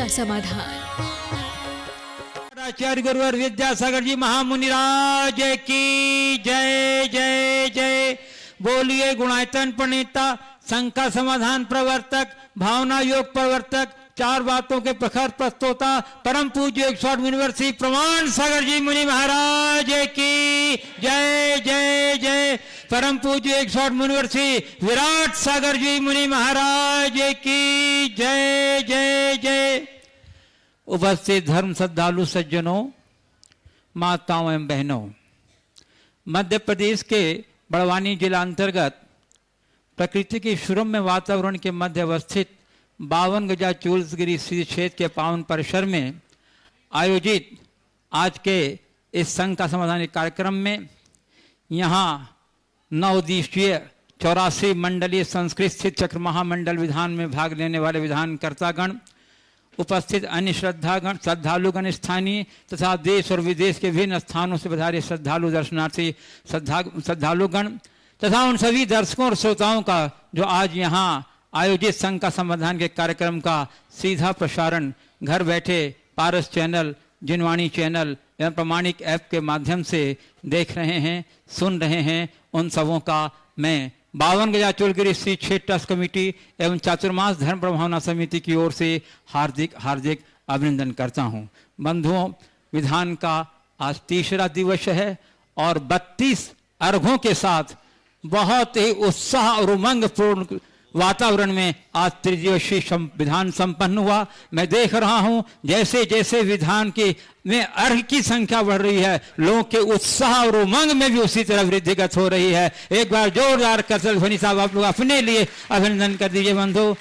का समाधान। आचार्य गुरुवर विद्यासागर जी महामुनिराज की जय जय जय। बोलिए गुणायतन प्रणेता, संघ का समाधान प्रवर्तक, भावना योग प्रवर्तक, चार बातों के प्रखर प्रस्तोता, परम पूज्य 108 यूनिवर्सिटी प्रमाण सागर जी मुनि महाराज की जय जय जय। परम पूज्य 108 यूनिवर्सिटी विराट सागर जी मुनि महाराज की जय जय जय। उपस्थित धर्म श्रद्धालु सज्जनों, माताओं एवं बहनों, मध्य प्रदेश के बड़वानी जिला अंतर्गत प्रकृति के सुरम्य वातावरण के मध्य अवस्थित 52 गजा चूल्सगिरी श्री क्षेत्र के पावन परिसर में आयोजित आज के इस संघ का समाधान कार्यक्रम में यहाँ 9 दिवसीय 84 मंडलीय संस्कृत स्थित चक्र महामंडल विधान में भाग लेने वाले विधानकर्तागण, उपस्थित अन्य श्रद्धालुगण, स्थानीय तथा देश और विदेश के विभिन्न स्थानों से पधारे श्रद्धालु दर्शनार्थी श्रद्धालुगण तथा उन सभी दर्शकों और श्रोताओं का जो आज यहाँ आयोजित संघ का समाधान के कार्यक्रम का सीधा प्रसारण घर बैठे पारस चैनल, जिनवाणी चैनल एवं प्रमाणिक ऐप के माध्यम से देख रहे हैं, सुन रहे हैं, उन सबों का मैं 52 गजा चूल्सगिरी श्री क्षेत्र ट्रस्ट कमेटी एवं चातुर्मास धर्म प्रभावना समिति की ओर से हार्दिक हार्दिक अभिनंदन करता हूं। बंधुओं, विधान का आज तीसरा दिवस है और 32 अर्घों के साथ बहुत ही उत्साह और उमंग पूर्ण वातावरण में आज त्रिदिवसीय विधान संपन्न हुआ। मैं देख रहा हूं जैसे जैसे विधान की में अर्घ की संख्या बढ़ रही है, लोगों के उत्साह और उमंग में भी उसी तरह वृद्धिगत हो रही है। एक बार जोरदार करतल ध्वनि साहब आप लोग अपने लिए अभिनंदन कर दीजिए बंधु।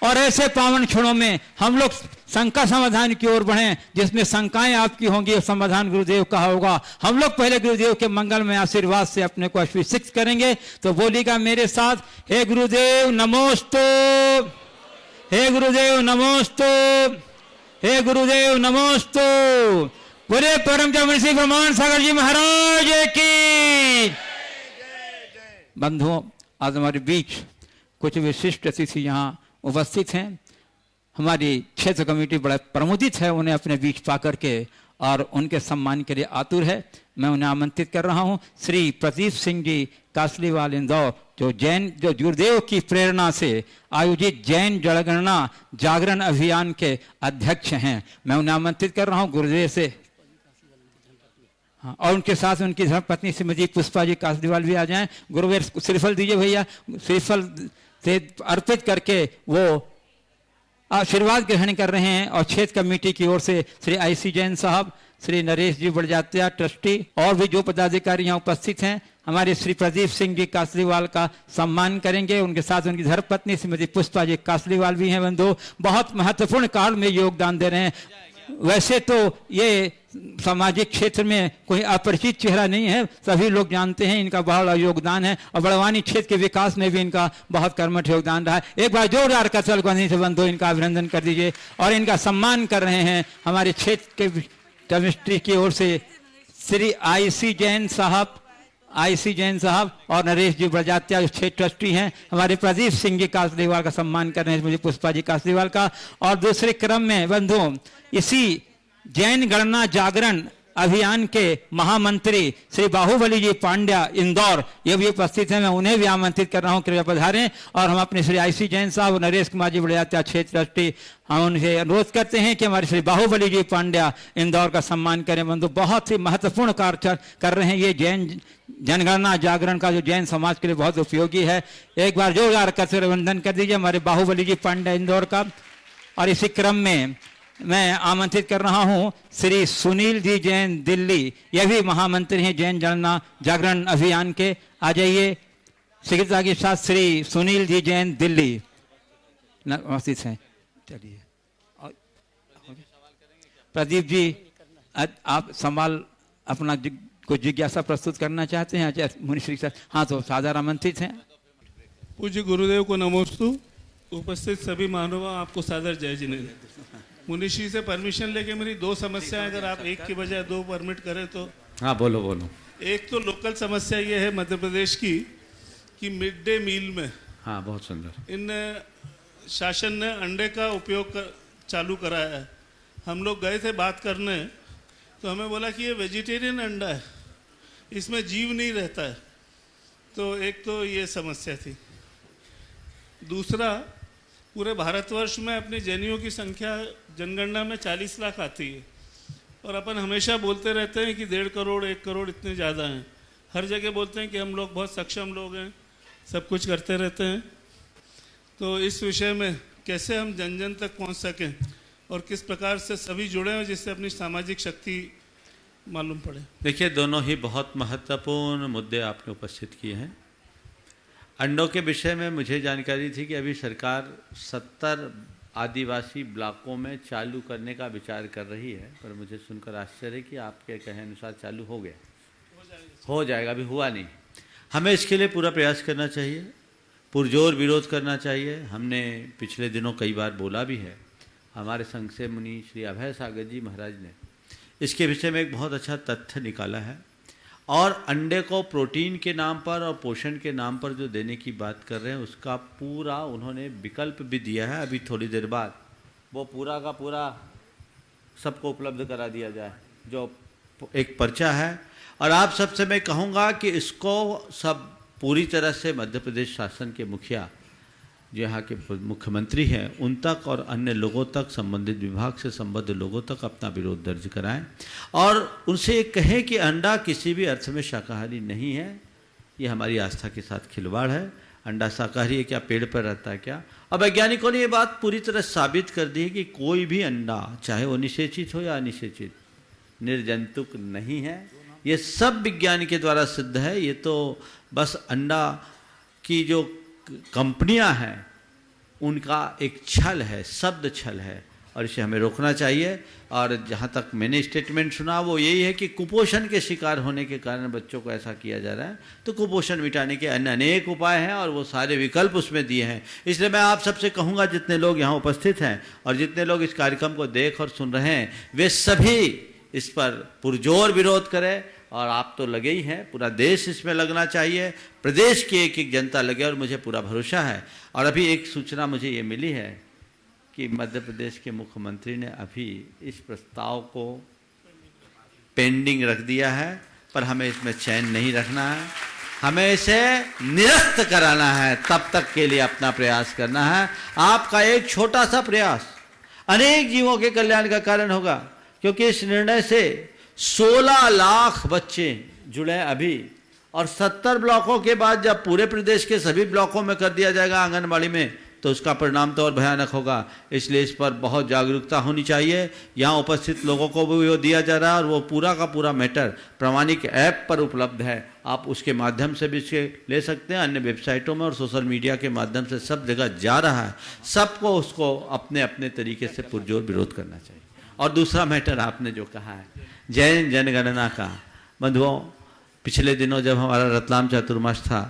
और ऐसे पावन क्षणों में हम लोग शंका समाधान की ओर बढ़ें जिसमें शंकाएं आपकी होंगी और समाधान गुरुदेव का होगा। हम लोग पहले गुरुदेव के मंगल में आशीर्वाद से अपने को अभिषिक्त करेंगे। तो बोलिएगा मेरे साथ, हे गुरुदेव नमोस्तु, हे गुरुदेव नमोस्तु, हे गुरुदेव नमोस्तु। बोले परम ऋषि प्रमाण सागर जी महाराज की। बंधुओं, आज हमारे बीच कुछ विशिष्ट अतिथि यहाँ उपस्थित हैं। हमारी क्षेत्र कमेटी बड़ा प्रमुदित है उन्हें अपने बीच पा करके और उनके सम्मान के लिए आतुर है। मैं उन्हें आमंत्रित कर रहा हूं। श्री प्रदीप सिंह जी कासलीवाल इंदौर, जो गुरुदेव की प्रेरणा से आयोजित जैन जनगणना जागरण अभियान के अध्यक्ष हैं। मैं उन्हें आमंत्रित कर रहा हूं गुरुदेव से। हाँ, और उनके साथ उनकी धर्मपत्नी श्रीमती पुष्पा जी कासलीवाल भी आ जाएं। गुरुदेव श्रीफल दीजिए भैया। श्रीफल से अर्पित करके वो आशीर्वाद ग्रहण कर रहे हैं। और क्षेत्र कमेटी की ओर से श्री IC जैन साहब, श्री नरेश जी बड़जात्या ट्रस्टी और भी जो पदाधिकारी यहाँ उपस्थित हैं, हमारे श्री प्रदीप सिंह जी कासलीवाल का सम्मान करेंगे। उनके साथ उनकी धर्मपत्नी श्रीमती पुष्पा जी कासलीवाल भी हैं। बंधु बहुत महत्वपूर्ण काल में योगदान दे रहे हैं। वैसे तो ये सामाजिक क्षेत्र में कोई अपरिचित चेहरा नहीं है, सभी लोग जानते हैं इनका बहुत योगदान है और बड़वानी क्षेत्र के विकास में भी इनका बहुत कर्मठ योगदान रहा है। एक बार जोरदार कसल ध्वनि से बंधु इनका अभिनंदन कर दीजिए। और इनका सम्मान कर रहे हैं हमारे क्षेत्र के ट्रस्टी की ओर से श्री IC जैन साहब और नरेश जी बड़जात्या क्षेत्र ट्रस्टी हैं। हमारे प्रदीप सिंह जी कासलीवाल का सम्मान कर रहे हैं, मुझे पुष्पा जी कासलीवाल का। और दूसरे क्रम में बंधुओं, इसी जैन गणना जागरण अभियान के महामंत्री श्री बाहुबली जी पांड्या इंदौर ये भी उपस्थित हैं। मैं उन्हें भी आमंत्रित कर रहा हूं, कृपया पधारें। और हम अपने श्री IC जैन साहब और नरेश कुमार जी बड़जात्या क्षेत्र ट्रस्टी, हम उनसे अनुरोध करते हैं कि हमारे श्री बाहुबली जी पांड्या इंदौर का सम्मान करें। बंधु बहुत ही महत्वपूर्ण कार्य कर रहे हैं। ये जैन जनगणना जागरण का जो जैन समाज के लिए बहुत उपयोगी है। एक बार जोरदार कर वंदन कर दीजिए हमारे बाहुबली जी पांड्या इंदौर का। और इसी क्रम में मैं आमंत्रित कर रहा हूं श्री सुनील जी जैन दिल्ली, यह भी महामंत्री हैं जैन जनगणना जागरण अभियान के। आ जाइए शीघ्रता के साथ श्री सुनील जी जैन दिल्ली उपस्थित हैं। चलिए प्रदीप जी, आप सवाल अपना कुछ जिज्ञासा प्रस्तुत करना चाहते हैं मुनिश्री सर? हाँ, तो सादर आमंत्रित हैं। पूज्य गुरुदेव को नमोस्तु। उपस्थित सभी महानुभाव आपको सादर जय जिनेंद्र। मुनिश्री से परमिशन लेके मेरी 2 समस्याएं, अगर आप एक की बजाय 2 परमिट करें तो। हाँ, बोलो। एक तो लोकल समस्या ये है मध्य प्रदेश की कि मिड डे मील में, हाँ बहुत सुंदर, इन शासन ने अंडे का उपयोग चालू कराया है। हम लोग गए थे बात करने, तो हमें बोला कि ये वेजिटेरियन अंडा है, इसमें जीव नहीं रहता है। तो एक तो ये समस्या थी। दूसरा, पूरे भारतवर्ष में अपने जैनियों की संख्या जनगणना में 40 लाख आती है, और अपन हमेशा बोलते रहते हैं कि 1.5 करोड़ 1 करोड़ इतने ज़्यादा हैं। हर जगह बोलते हैं कि हम लोग बहुत सक्षम लोग हैं, सब कुछ करते रहते हैं। तो इस विषय में कैसे हम जन जन तक पहुंच सकें और किस प्रकार से सभी जुड़े हैं जिससे अपनी सामाजिक शक्ति मालूम पड़े। देखिए, दोनों ही बहुत महत्वपूर्ण मुद्दे आपने उपस्थित किए हैं। अंडों के विषय में मुझे जानकारी थी कि अभी सरकार 70 आदिवासी ब्लॉकों में चालू करने का विचार कर रही है, पर मुझे सुनकर आश्चर्य है कि आपके कहे अनुसार चालू हो गया। हो जाएगा, अभी हुआ नहीं। हमें इसके लिए पूरा प्रयास करना चाहिए, पुरजोर विरोध करना चाहिए। हमने पिछले दिनों कई बार बोला भी है। हमारे संघ से मुनि श्री अभय सागर जी महाराज ने इसके विषय में एक बहुत अच्छा तथ्य निकाला है, और अंडे को प्रोटीन के नाम पर और पोषण के नाम पर जो देने की बात कर रहे हैं उसका पूरा उन्होंने विकल्प भी दिया है। अभी थोड़ी देर बाद वो पूरा का पूरा सबको उपलब्ध करा दिया जाए, जो एक पर्चा है। और आप सबसे मैं कहूँगा कि इसको सब पूरी तरह से मध्य प्रदेश शासन के मुखिया, जो यहाँ के मुख्यमंत्री हैं, उन तक और अन्य लोगों तक, संबंधित विभाग से संबद्ध लोगों तक अपना विरोध दर्ज कराएं, और उनसे ये कहें कि अंडा किसी भी अर्थ में शाकाहारी नहीं है। ये हमारी आस्था के साथ खिलवाड़ है। अंडा शाकाहारी है क्या? पेड़ पर रहता है क्या? अब वैज्ञानिकों ने ये बात पूरी तरह साबित कर दी है कि कोई भी अंडा, चाहे वो निषेचित हो या अनिषेचित, निर्जंतुक नहीं है। ये सब विज्ञान के द्वारा सिद्ध है। ये तो बस अंडा की जो कंपनियां हैं उनका एक छल है, शब्द छल है, और इसे हमें रोकना चाहिए। और जहाँ तक मैंने स्टेटमेंट सुना वो यही है कि कुपोषण के शिकार होने के कारण बच्चों को ऐसा किया जा रहा है। तो कुपोषण मिटाने के अन्य अनेक उपाय हैं और वो सारे विकल्प उसमें दिए हैं। इसलिए मैं आप सबसे कहूँगा, जितने लोग यहाँ उपस्थित हैं और जितने लोग इस कार्यक्रम को देख और सुन रहे हैं, वे सभी इस पर पुरजोर विरोध करें। और आप तो लगे ही हैं, पूरा देश इसमें लगना चाहिए, प्रदेश की एक एक जनता लगे, और मुझे पूरा भरोसा है। और अभी एक सूचना मुझे ये मिली है कि मध्य प्रदेश के मुख्यमंत्री ने अभी इस प्रस्ताव को पेंडिंग रख दिया है, पर हमें इसमें चैन नहीं रखना है, हमें इसे निरस्त कराना है। तब तक के लिए अपना प्रयास करना है। आपका एक छोटा सा प्रयास अनेक जीवों के कल्याण का कारण होगा, क्योंकि इस निर्णय से 16 लाख बच्चे जुड़े अभी, और 70 ब्लॉकों के बाद जब पूरे प्रदेश के सभी ब्लॉकों में कर दिया जाएगा आंगनबाड़ी में, तो उसका परिणाम तो और भयानक होगा। इसलिए इस पर बहुत जागरूकता होनी चाहिए। यहाँ उपस्थित लोगों को भी वो दिया जा रहा है, और वो पूरा का पूरा मैटर प्रामाणिक ऐप पर उपलब्ध है। आप उसके माध्यम से भी इसे ले सकते हैं, अन्य वेबसाइटों में और सोशल मीडिया के माध्यम से सब जगह जा रहा है। सबको उसको अपने अपने तरीके से पुरजोर विरोध करना चाहिए। और दूसरा मैटर आपने जो कहा है जैन जनगणना का, बंधुओं, पिछले दिनों जब हमारा रतलाम चातुर्मास था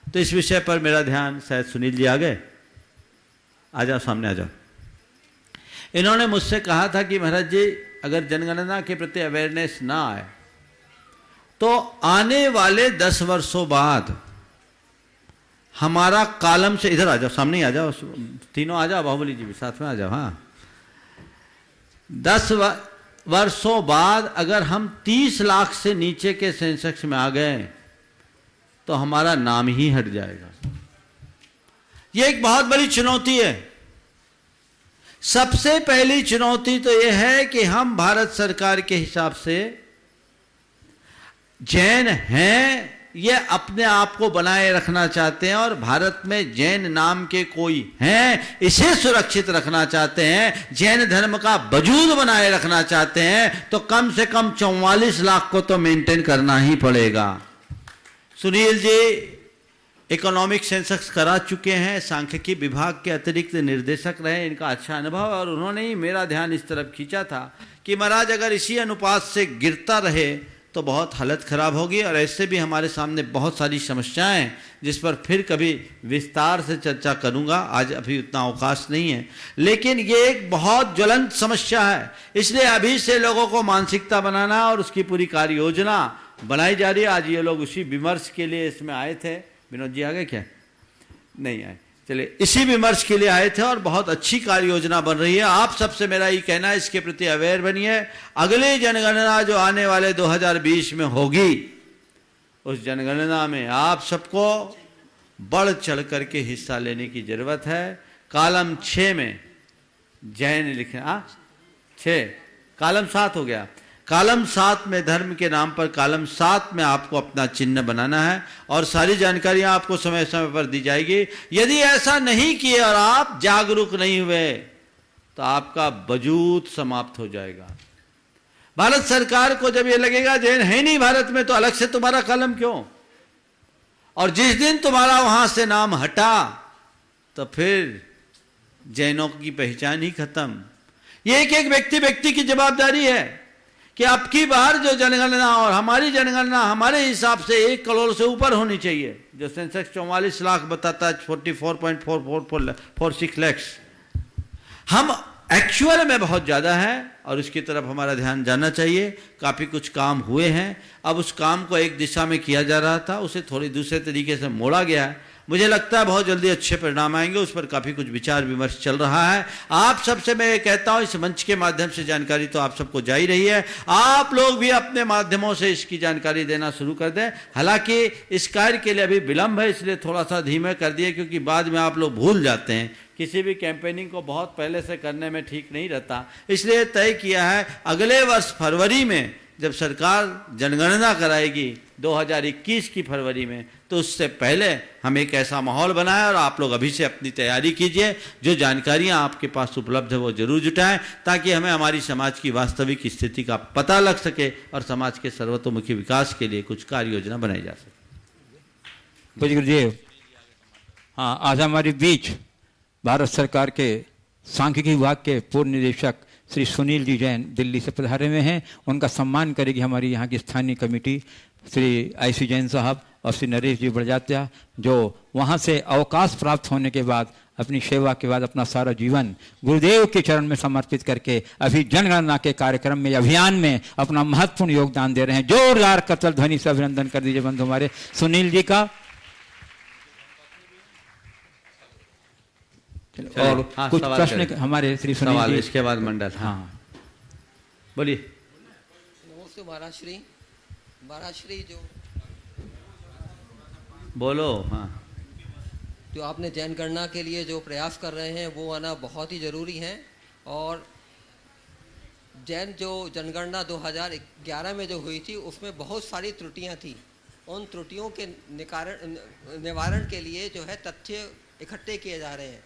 तो इस विषय पर मेरा ध्यान, शायद सुनील जी आ गए, आ जाओ सामने आ जाओ। इन्होंने मुझसे कहा था कि महाराज जी, अगर जनगणना के प्रति अवेयरनेस ना आए तो आने वाले 10 वर्षों बाद हमारा कॉलम से, इधर आ जाओ, सामने आ जाओ, तीनों आ जाओ, बाहुबली जी भी साथ में आ जाओ। हाँ, 10 वर्षों बाद अगर हम 30 लाख से नीचे के सेंसेक्स में आ गए तो हमारा नाम ही हट जाएगा। यह एक बहुत बड़ी चुनौती है। सबसे पहली चुनौती तो यह है कि हम भारत सरकार के हिसाब से जैन हैं, ये अपने आप को बनाए रखना चाहते हैं, और भारत में जैन नाम के कोई हैं इसे सुरक्षित रखना चाहते हैं, जैन धर्म का वजूद बनाए रखना चाहते हैं, तो कम से कम 44 लाख को तो मेंटेन करना ही पड़ेगा। सुनील जी इकोनॉमिक सेंसस करा चुके हैं, सांख्यिकी विभाग के अतिरिक्त निर्देशक रहे, इनका अच्छा अनुभव है, और उन्होंने ही मेरा ध्यान इस तरफ खींचा था कि महाराज अगर इसी अनुपात से गिरता रहे तो बहुत हालत खराब होगी। और ऐसे भी हमारे सामने बहुत सारी समस्याएं हैं जिस पर फिर कभी विस्तार से चर्चा करूंगा, आज अभी उतना अवकाश नहीं है, लेकिन ये एक बहुत ज्वलंत समस्या है। इसलिए अभी से लोगों को मानसिकता बनाना और उसकी पूरी कार्य योजना बनाई जा रही है। आज ये लोग उसी विमर्श के लिए इसमें आए थे। विनोद जी आ गए क्या? नहीं आए। चलिए, इसी विमर्श के लिए आए थे और बहुत अच्छी कार्य योजना बन रही है। आप सबसे मेरा ये कहना है, इसके प्रति अवेयर बनिए। अगली जनगणना जो आने वाले 2020 में होगी, उस जनगणना में आप सबको बढ़ चढ़ करके हिस्सा लेने की जरूरत है। कॉलम 6 में जैन लिखना, 6 कॉलम 7 हो गया। कॉलम 7 में धर्म के नाम पर कॉलम 7 में आपको अपना चिन्ह बनाना है और सारी जानकारियां आपको समय समय पर दी जाएगी। यदि ऐसा नहीं किए और आप जागरूक नहीं हुए तो आपका वजूद समाप्त हो जाएगा। भारत सरकार को जब ये लगेगा जैन है नहीं भारत में, तो अलग से तुम्हारा कॉलम क्यों? और जिस दिन तुम्हारा वहां से नाम हटा तो फिर जैनों की पहचान ही खत्म। ये एक एक व्यक्ति की जवाबदारी है कि अब की बार जो जनगणना और हमारी जनगणना हमारे हिसाब से 1 करोड़ से ऊपर होनी चाहिए। जो सेंसेक्स 44 लाख बताता है, 44.4446 लाख, हम एक्चुअल में बहुत ज़्यादा है और उसकी तरफ हमारा ध्यान जाना चाहिए। काफ़ी कुछ काम हुए हैं, अब उस काम को एक दिशा में किया जा रहा था, उसे थोड़ी दूसरे तरीके से मोड़ा गया है। मुझे लगता है बहुत जल्दी अच्छे परिणाम आएंगे, उस पर काफ़ी कुछ विचार विमर्श चल रहा है। आप सबसे मैं ये कहता हूँ, इस मंच के माध्यम से जानकारी तो आप सबको जा ही रही है, आप लोग भी अपने माध्यमों से इसकी जानकारी देना शुरू कर दें। हालांकि इस कार्य के लिए अभी विलंब है, इसलिए थोड़ा सा धीमे कर दिए, क्योंकि बाद में आप लोग भूल जाते हैं। किसी भी कैंपेनिंग को बहुत पहले से करने में ठीक नहीं रहता, इसलिए तय किया है अगले वर्ष फरवरी में जब सरकार जनगणना कराएगी 2021 की फरवरी में, तो उससे पहले हम एक ऐसा माहौल बनाएं और आप लोग अभी से अपनी तैयारी कीजिए। जो जानकारियां आपके पास उपलब्ध है वो जरूर जुटाएं, ताकि हमें हमारी समाज की वास्तविक स्थिति का पता लग सके और समाज के सर्वतोमुखी विकास के लिए कुछ कार्य योजना बनाई जा सके। गुरुदेव, हाँ, आज हमारे बीच भारत सरकार के सांख्यिकी विभाग के पूर्व निदेशक श्री सुनील जी जैन दिल्ली से पधारे हुए हैं। उनका सम्मान करेगी हमारी यहाँ की स्थानीय कमेटी, श्री IC जैन साहब और श्री नरेश जी बड़जात्या, जो वहाँ से अवकाश प्राप्त होने के बाद अपनी सेवा के बाद अपना सारा जीवन गुरुदेव के चरण में समर्पित करके अभी जनगणना के कार्यक्रम में, अभियान में अपना महत्वपूर्ण योगदान दे रहे हैं। जोरदार करतल ध्वनि से अभिनंदन कर दीजिए बंधु हमारे सुनील जी का। और हाँ, कुछ प्रश्न हमारे श्री सुनील जी, इसके बाद मंडल। हाँ, बोलिए। नमस्ते महाराज श्री जो बोलो। हाँ, जो आपने जनगणना के लिए जो प्रयास कर रहे हैं वो आना बहुत ही ज़रूरी है। और जैन जो जनगणना 2011 में जो हुई थी उसमें बहुत सारी त्रुटियां थी। उन त्रुटियों के निवारण के लिए जो है तथ्य इकट्ठे किए जा रहे हैं।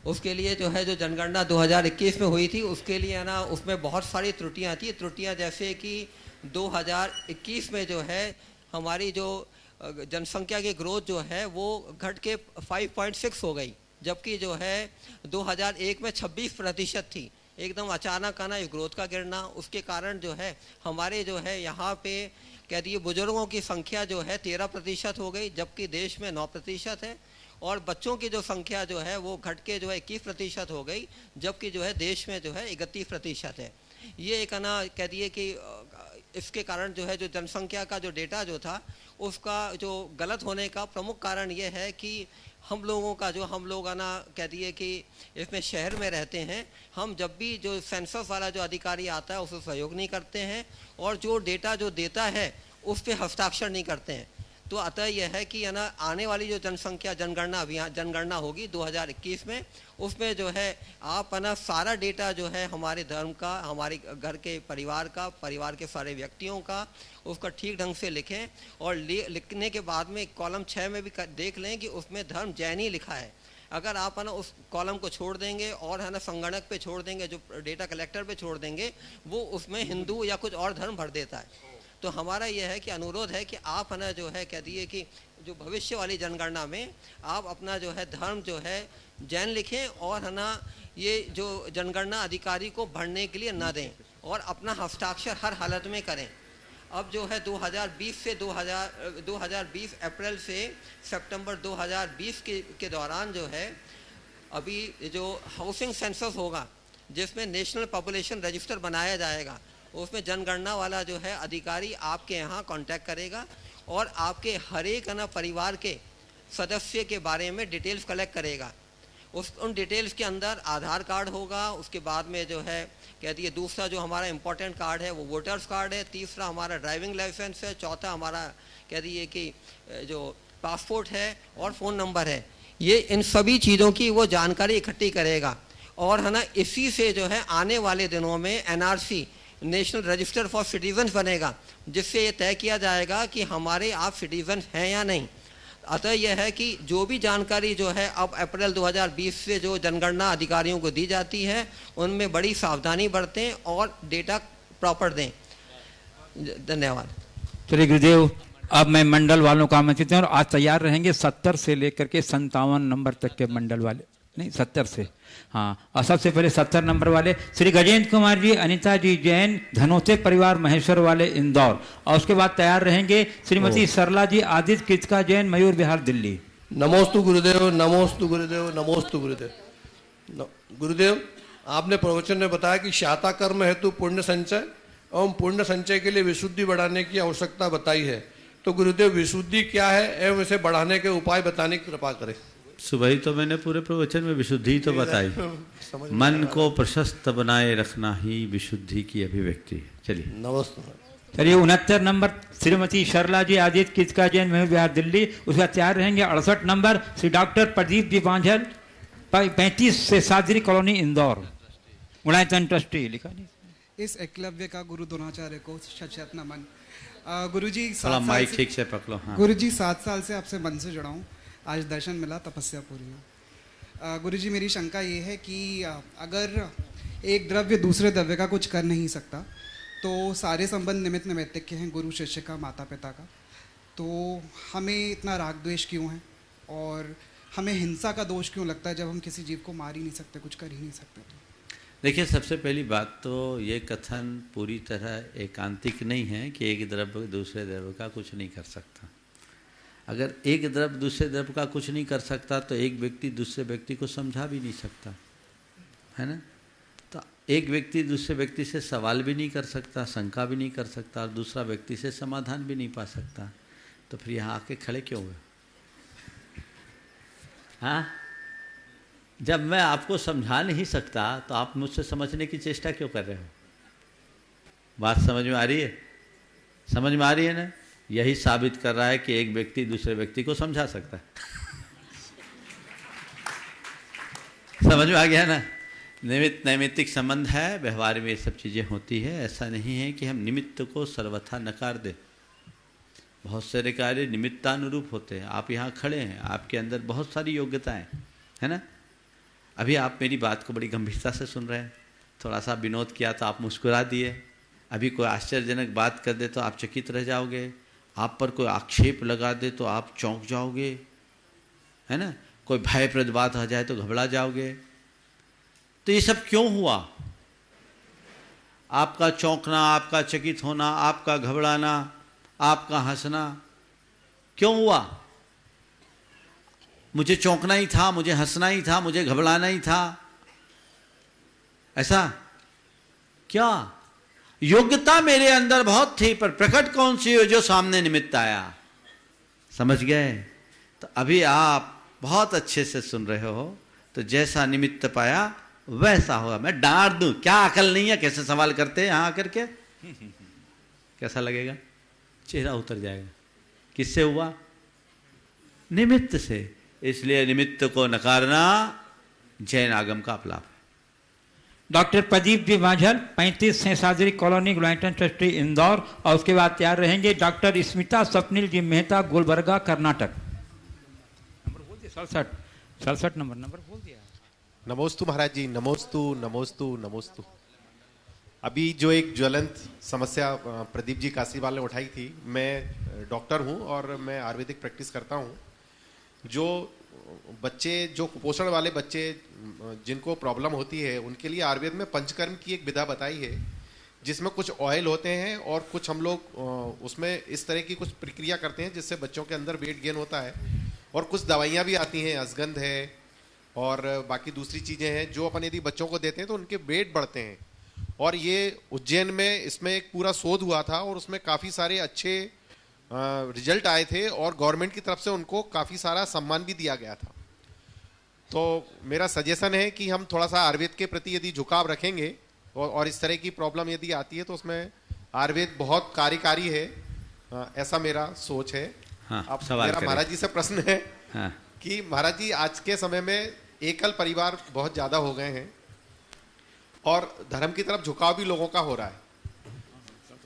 उसके लिए जो है जो जनगणना 2021 में हुई थी उसके लिए है ना, उसमें बहुत सारी त्रुटियां थी। त्रुटियां जैसे कि 2021 में जो है हमारी जो जनसंख्या की ग्रोथ जो है वो घट के 5.6 हो गई, जबकि जो है 2001 में 26% थी। एकदम अचानक आना इस ग्रोथ का गिरना, उसके कारण जो है हमारे जो है यहाँ पे कह दिए बुजुर्गों की संख्या जो है 13% हो गई, जबकि देश में 9% है। और बच्चों की जो संख्या जो है वो घट के जो है 21% हो गई, जबकि जो है देश में जो है 31% है। ये एक ना कह दिए कि इसके कारण जो है जो जनसंख्या का जो डेटा जो था उसका जो गलत होने का प्रमुख कारण ये है कि हम लोग ना कह दिए कि इसमें शहर में रहते हैं, हम जब भी जो सेंसस वाला जो अधिकारी आता है उससे सहयोग नहीं करते हैं और जो डेटा जो देता है उस पर हस्ताक्षर नहीं करते हैं। तो अतः यह है कि है ना आने वाली जो जनसंख्या जनगणना होगी 2021 में, उसमें जो है आप है ना सारा डेटा जो है हमारे धर्म का, हमारे घर के परिवार का, परिवार के सारे व्यक्तियों का, उसका ठीक ढंग से लिखें। और लिखने के बाद में कॉलम 6 में भी देख लें कि उसमें धर्म जैन ही लिखा है। अगर आप है ना उस कॉलम को छोड़ देंगे और है ना संगणक पे छोड़ देंगे, जो डेटा कलेक्टर पे छोड़ देंगे, वो उसमें हिंदू या कुछ और धर्म भर देता है। तो हमारा यह है कि अनुरोध है कि आप है ना जो है कह दिए कि जो भविष्य वाली जनगणना में आप अपना जो है धर्म जो है जैन लिखें और है ना ये जो जनगणना अधिकारी को भरने के लिए ना दें और अपना हस्ताक्षर हर हालत में करें। अब जो है 2020 अप्रैल से सितंबर 2020 के दौरान जो है अभी जो हाउसिंग सेंसस होगा जिसमें नेशनल पॉपुलेशन रजिस्टर बनाया जाएगा, उसमें जनगणना वाला जो है अधिकारी आपके यहाँ कांटेक्ट करेगा और आपके हर एक ना परिवार के सदस्य के बारे में डिटेल्स कलेक्ट करेगा। उन डिटेल्स के अंदर आधार कार्ड होगा, उसके बाद में जो है कह दिए दूसरा जो हमारा इम्पोर्टेंट कार्ड है वो वोटर्स कार्ड है, तीसरा हमारा ड्राइविंग लाइसेंस है, चौथा हमारा कह दिए कि जो पासपोर्ट है और फ़ोन नंबर है। ये इन सभी चीज़ों की वो जानकारी इकट्ठी करेगा और है ना इसी से जो है आने वाले दिनों में NRC national register for citizens बनेगा, जिससे ये तय किया जाएगा कि हमारे आप सिटीजन हैं या नहीं। अतः यह है कि जो भी जानकारी जो है अब अप्रैल 2020 से जो जनगणना अधिकारियों को दी जाती है उनमें बड़ी सावधानी बरतें और डेटा प्रॉपर दें। धन्यवाद। चलिए गुरुदेव, अब मैं मंडल वालों का आमंत्रित हूं और आज तैयार रहेंगे 70 से लेकर के 57 नंबर तक के मंडल वाले, नहीं 70 से, हाँ। और सबसे पहले 70 नंबर वाले श्री गजेंद्र कुमार जी, अनिता जी जैन, धनोते परिवार महेश्वर वाले इंदौर। और उसके बाद तैयार रहेंगे श्रीमती सरला जी, आदित्य कृतिका जैन, मयूर विहार दिल्ली। नमोस्तु गुरुदेव, नमोस्तु गुरुदेव, नमोस्तु गुरुदेव। गुरुदेव, आपने प्रवचन में बताया कि शाता कर्म हेतु पुण्य संचय एवं पुण्य संचय के लिए विशुद्धि बढ़ाने की आवश्यकता बताई है। तो गुरुदेव विशुद्धि क्या है एवं इसे बढ़ाने के उपाय बताने की कृपा करें। सुबह ही तो मैंने पूरे प्रवचन में विशुद्धि तो बताई। मन को प्रशस्त बनाए रखना ही विशुद्धि की अभिव्यक्ति है। चलिए नमस्ते। चलिए 69 नंबर श्रीमती शर्ला जी, आदित्य कृतिका जैन, मयूर विहार दिल्ली। उसका तैयार रहेंगे 68 नंबर श्री डॉक्टर प्रदीप जी बांझल, 35 से सादरी कॉलोनी इंदौर, गुणायतन ट्रस्टी। लिखा नहीं इस एकलव्य का गुरु द्रोणाचार्य को शत नमन। गुरुजी माइक ठीक से पकड़ो। हाँ। गुरुजी 7 साल से आपसे मन से जुड़ा हूँ, आज दर्शन मिला, तपस्या पूरी हुई। गुरुजी मेरी शंका ये है कि अगर एक द्रव्य दूसरे द्रव्य का कुछ कर नहीं सकता तो सारे संबंध निमित्त नैमित्तिक के हैं, गुरु शिष्य का, माता पिता का, तो हमें इतना राग द्वेष क्यों है और हमें हिंसा का दोष क्यों लगता है जब हम किसी जीव को मार ही नहीं सकते, कुछ कर ही नहीं सकते? तो देखिए, सबसे पहली बात तो ये कथन पूरी तरह एकांतिक नहीं है कि एक द्रव्य दूसरे द्रव्य का कुछ नहीं कर सकता। अगर एक द्रव्य दूसरे द्रव्य का कुछ नहीं कर सकता तो एक व्यक्ति दूसरे व्यक्ति को समझा भी नहीं सकता, है ना। तो एक व्यक्ति दूसरे व्यक्ति से सवाल भी नहीं कर सकता, शंका भी नहीं कर सकता और दूसरा व्यक्ति से समाधान भी नहीं पा सकता, तो फिर यहाँ आके खड़े क्यों हुए? हाँ, जब मैं आपको समझा नहीं सकता तो आप मुझसे समझने की चेष्टा क्यों कर रहे हो? बात समझ में आ रही है? समझ में आ रही है ना? यही साबित कर रहा है कि एक व्यक्ति दूसरे व्यक्ति को समझा सकता है। समझ में आ गया ना? निमित्त नैमित्तिक संबंध है, व्यवहार में ये सब चीज़ें होती है। ऐसा नहीं है कि हम निमित्त को सर्वथा नकार दें। बहुत सारे कार्य निमित्तानुरूप होते हैं। आप यहाँ खड़े हैं, आपके अंदर बहुत सारी योग्यताएं, है ना। अभी आप मेरी बात को बड़ी गंभीरता से सुन रहे हैं, थोड़ा सा विनोद किया तो आप मुस्कुरा दिए, अभी कोई आश्चर्यजनक बात कर दे तो आप चकित रह जाओगे, आप पर कोई आक्षेप लगा दे तो आप चौंक जाओगे, है ना। कोई भयप्रद बात आ जाए तो घबरा जाओगे। तो ये सब क्यों हुआ? आपका चौंकना, आपका चकित होना, आपका घबराना, आपका हंसना क्यों हुआ? मुझे चौंकना ही था, मुझे हंसना ही था, मुझे घबराना ही था, ऐसा क्या? योग्यता मेरे अंदर बहुत थी, पर प्रकट कौन सी हो? जो सामने निमित्त आया। समझ गए? तो अभी आप बहुत अच्छे से सुन रहे हो, तो जैसा निमित्त पाया वैसा होगा। मैं डांट दूं, क्या अकल नहीं है? कैसे सवाल करते हैं यहाँ करके? कैसा लगेगा? चेहरा उतर जाएगा। किससे हुआ? निमित्त से। इसलिए निमित्त को नकारना जैन आगम का अपलाप है। Doctor Pradeep ji बांझल, 35 सेंसादरी colony, ग्लाइंटन trustee, Indore. और उसके बाद तैयार रहेंगे डॉक्टर स्मिता स्वप्निल जी मेहता, गुलबर्गा, कर्नाटक। नंबर बोल दिया, 67 नंबर बोल दिया। नमोस्तु महाराज जी, नमोस्तु नमोस्तु नमोस्तु। अभी जो एक ज्वलंत समस्या प्रदीप जी कासीवाल ने उठाई थी, मैं डॉक्टर हूं और मैं आयुर्वेदिक प्रैक्टिस करता हूं। जो बच्चे, जो कुपोषण वाले बच्चे जिनको प्रॉब्लम होती है, उनके लिए आयुर्वेद में पंचकर्म की एक विधा बताई है, जिसमें कुछ ऑयल होते हैं और कुछ हम लोग उसमें इस तरह की कुछ प्रक्रिया करते हैं जिससे बच्चों के अंदर वेट गेन होता है। और कुछ दवाइयाँ भी आती हैं, अश्वगंध है और बाकी दूसरी चीज़ें हैं, जो अपन यदि बच्चों को देते हैं तो उनके वेट बढ़ते हैं। और ये उज्जैन में इसमें एक पूरा शोध हुआ था और उसमें काफ़ी सारे अच्छे रिजल्ट आए थे और गवर्नमेंट की तरफ से उनको काफ़ी सारा सम्मान भी दिया गया था। तो मेरा सजेशन है कि हम थोड़ा सा आयुर्वेद के प्रति यदि झुकाव रखेंगे और इस तरह की प्रॉब्लम यदि आती है तो उसमें आयुर्वेद बहुत कार्यकारी है, ऐसा मेरा सोच है। हाँ, अब सवाल मेरा करें। महाराज जी से प्रश्न है हाँ। कि महाराज जी आज के समय में एकल परिवार बहुत ज़्यादा हो गए हैं और धर्म की तरफ झुकाव भी लोगों का हो रहा है।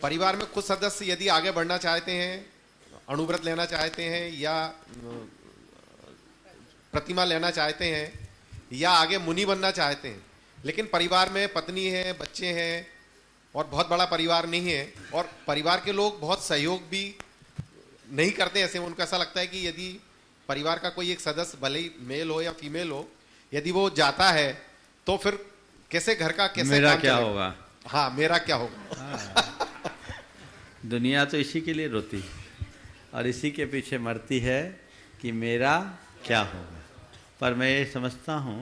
परिवार में कुछ सदस्य यदि आगे बढ़ना चाहते हैं, अणुव्रत लेना चाहते हैं या प्रतिमा लेना चाहते हैं या आगे मुनि बनना चाहते हैं, लेकिन परिवार में पत्नी है, बच्चे हैं और बहुत बड़ा परिवार नहीं है और परिवार के लोग बहुत सहयोग भी नहीं करते। ऐसे में उनको ऐसा लगता है कि यदि परिवार का कोई एक सदस्य, भले ही मेल हो या फीमेल हो, यदि वो जाता है तो फिर कैसे घर का कैसे मेरा काम क्या चलेगा? होगा? हाँ, मेरा क्या होगा? दुनिया तो इसी के लिए रोती है और इसी के पीछे मरती है कि मेरा क्या होगा। पर मैं ये समझता हूँ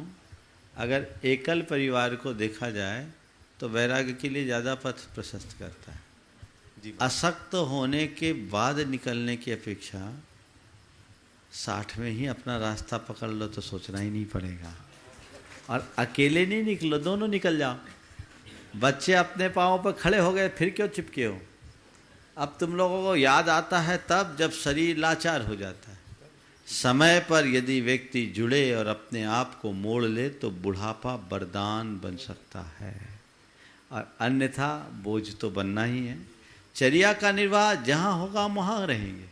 अगर एकल परिवार को देखा जाए तो वैराग्य के लिए ज़्यादा पथ प्रशस्त करता है। जी। असक्त होने के बाद निकलने की अपेक्षा 60 में ही अपना रास्ता पकड़ लो तो सोचना ही नहीं पड़ेगा। और अकेले नहीं निकलो, दोनों निकल जाओ। बच्चे अपने पाँव पर खड़े हो गए, फिर क्यों चिपके हो? अब तुम लोगों को याद आता है तब जब शरीर लाचार हो जाता है। समय पर यदि व्यक्ति जुड़े और अपने आप को मोड़ ले तो बुढ़ापा वरदान बन सकता है और अन्यथा बोझ तो बनना ही है। चर्या का निर्वाह जहाँ होगा हम वहाँ रहेंगे।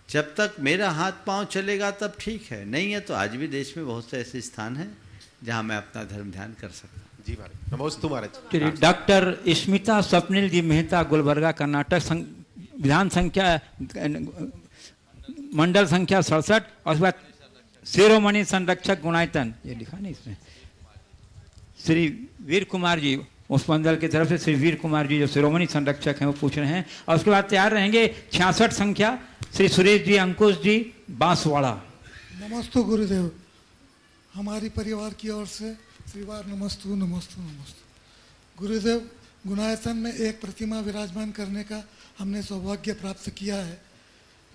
जब तक मेरा हाथ पांव चलेगा तब ठीक है, नहीं है तो आज भी देश में बहुत से ऐसे स्थान हैं जहाँ मैं अपना धर्म ध्यान कर सकता हूँ। जी महाराज, नमोस्तु महाराज। चलिए, डॉक्टर स्मिता स्वप्निल जी मेहता, गुलबर्गा, कर्नाटक, विधान संख्या मंडल संख्या 67 और उसके बाद शिरोमणि संरक्षक गुणायतन, ये लिखा नहीं इसमें, श्री वीर कुमार जी उस मंडल की तरफ से श्री वीर कुमार जी जो शिरोमणि संरक्षक हैं वो पूछ रहे हैं। और उसके बाद तैयार रहेंगे 66 संख्या श्री सुरेश जी, अंकुश जी, बांसवाड़ा। नमस्तु गुरुदेव, हमारी परिवार की ओर से श्रीवार नमस्तु नमस्तु नमस्तु। गुरुदेव, गुणायतन में एक प्रतिमा विराजमान करने का हमने सौभाग्य प्राप्त किया है।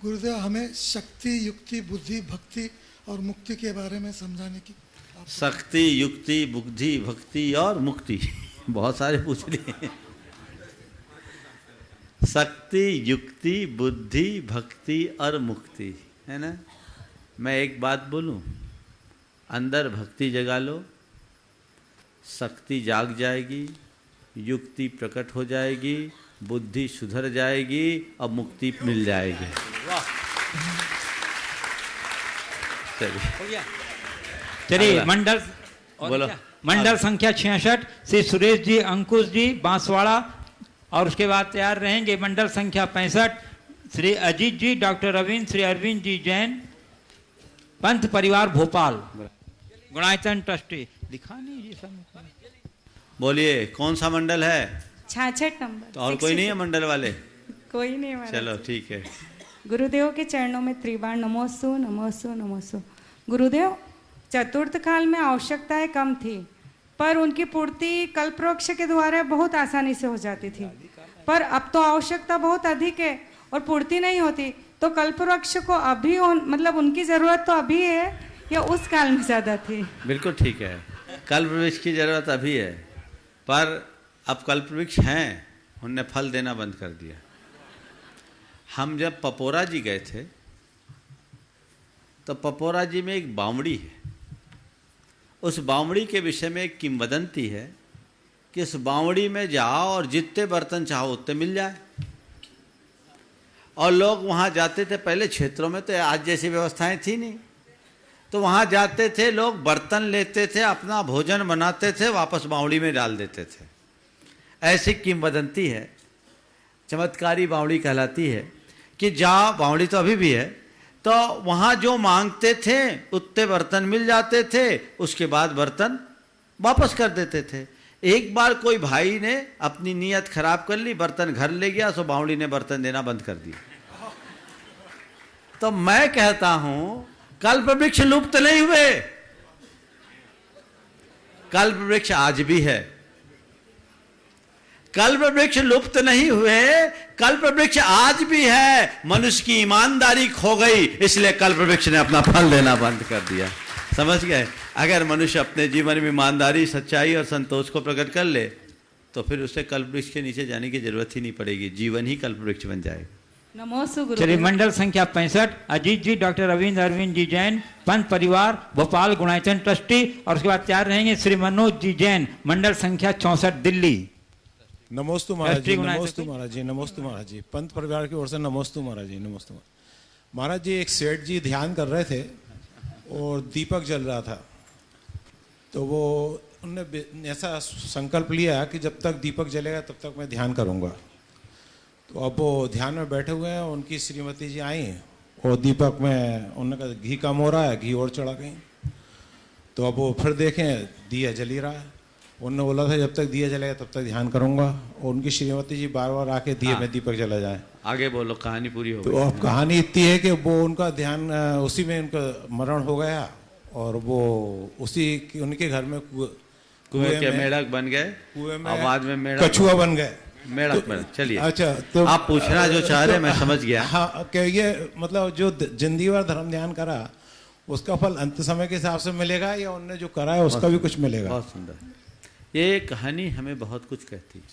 गुरुदेव, हमें शक्ति, युक्ति, बुद्धि, भक्ति और मुक्ति के बारे में समझाने की। शक्ति, युक्ति, बुद्धि, भक्ति और मुक्ति बहुत सारे पूछ लिए। शक्ति, युक्ति, बुद्धि, भक्ति और मुक्ति, है ना। मैं एक बात बोलूं, अंदर भक्ति जगा लो, शक्ति जाग जाएगी, युक्ति प्रकट हो जाएगी, बुद्धि सुधर जाएगी और मुक्ति मिल जाएगी। चलिए, मंडल बोलो। मंडल संख्या 66 श्री सुरेश जी, अंकुश जी, बांसवाड़ा। और उसके बाद तैयार रहेंगे मंडल संख्या 65 श्री अजीत जी, डॉक्टर रविंद्र, श्री अरविंद जी जैन, पंथ परिवार भोपाल, गुणायतन ट्रस्टी। लिखा नहीं जी सब। बोलिए, कौन सा मंडल है? 66 नंबर। तो और कोई नहीं है मंडल वाले? कोई नहीं है। चलो ठीक है। गुरुदेव के चरणों में त्रिबार नमोस्तु नमोस्तु नमोस्तु। गुरुदेव, चतुर्थ काल में आवश्यकताएं कम थी पर उनकी पूर्ति कल्पवृक्ष के द्वारा बहुत आसानी से हो जाती थी, पर अब तो आवश्यकता बहुत अधिक है और पूर्ति नहीं होती। तो कल्पवृक्ष को अभी मतलब उनकी जरूरत तो अभी है या उस काल में ज्यादा थी? बिल्कुल ठीक है, कल्पवृक्ष की जरूरत अभी है, पर अब कल्पवृक्ष हैं, उनने फल देना बंद कर दिया। हम जब पपोरा जी गए थे तो पपोरा जी में एक बावड़ी है। उस बावड़ी के विषय में एक किंवदंती है कि इस बावड़ी में जाओ और जितने बर्तन चाहो उतने मिल जाए। और लोग वहाँ जाते थे, पहले क्षेत्रों में तो आज जैसी व्यवस्थाएं थी नहीं, तो वहाँ जाते थे लोग, बर्तन लेते थे, अपना भोजन बनाते थे, वापस बावड़ी में डाल देते थे। ऐसी किंवदंती है, चमत्कारी बावड़ी कहलाती है कि जहाँ बावड़ी तो अभी भी है, तो वहाँ जो मांगते थे उतने बर्तन मिल जाते थे, उसके बाद बर्तन वापस कर देते थे। एक बार कोई भाई ने अपनी नीयत खराब कर ली, बर्तन घर ले गया, सो बावड़ी ने बर्तन देना बंद कर दिया। तो मैं कहता हूं कल्पवृक्ष लुप्त नहीं हुए, कल्पवृक्ष आज भी है। कल्प वृक्ष लुप्त नहीं हुए, कल्प वृक्ष आज भी है। मनुष्य की ईमानदारी खो गई, इसलिए कल्प वृक्ष ने अपना फल देना बंद कर दिया। समझ गए? अगर मनुष्य अपने जीवन में ईमानदारी, सच्चाई और संतोष को प्रकट कर ले तो फिर उसे कल्प वृक्ष के नीचे जाने की जरूरत ही नहीं पड़ेगी, जीवन ही कल्प वृक्ष बन जाएगा। नमोस्तु चलिए, गुरुदेव। मंडल संख्या 65 अजीत जी, डॉक्टर अरविंद जी जैन, पंत परिवार, भोपाल गुणायतन ट्रस्टी, और उसके बाद तैयार रहेंगे श्री मनोज जी जैन, मंडल संख्या 64 दिल्ली। नमोस्तु महाराज जी, राष्ट्रीय गुणायतन नमोस्तु महाराज जी, नमोस्तु महाराज जी, पंत परिवार की ओर से नमोस्तु महाराज जी, नमोस्तु महाराज जी। एक सेठ जी ध्यान कर रहे थे और दीपक जल रहा था, तो वो उनने ऐसा संकल्प लिया कि जब तक दीपक जलेगा तब तक मैं ध्यान करूंगा। तो अब वो ध्यान में बैठे हुए हैं, उनकी श्रीमती जी आई और दीपक में उन्होंने कहा घी कम हो रहा है, घी और चढ़ा गई। तो अब वो फिर देखें दिया जल ही रहा है। उन्होंने बोला था जब तक दिया जलेगा तब तक ध्यान करूंगा, और उनकी श्रीमती जी बार बार आके दिए में दीपक जला जाए। आगे बोलो, कहानी पूरी हो गई। तो अब कहानी इतनी है कि वो उनका ध्यान उसी में उनका मरण हो गया, और वो उसी उनके घर में कुएं के मेढक बन गए, कुएं में बाद में मेढक कछुआ बन गए, मेढक बन। चलिए, अच्छा, तो आप पूछना जो चाह रहे मैं समझ गया। हाँ, कि ये मतलब जो जिंदगी भर धर्म ध्यान करा उसका फल अंत समय के हिसाब से मिलेगा, या उनने जो करा है उसका भी कुछ मिलेगा? बहुत सुंदर। ये कहानी हमें बहुत कुछ कहती है।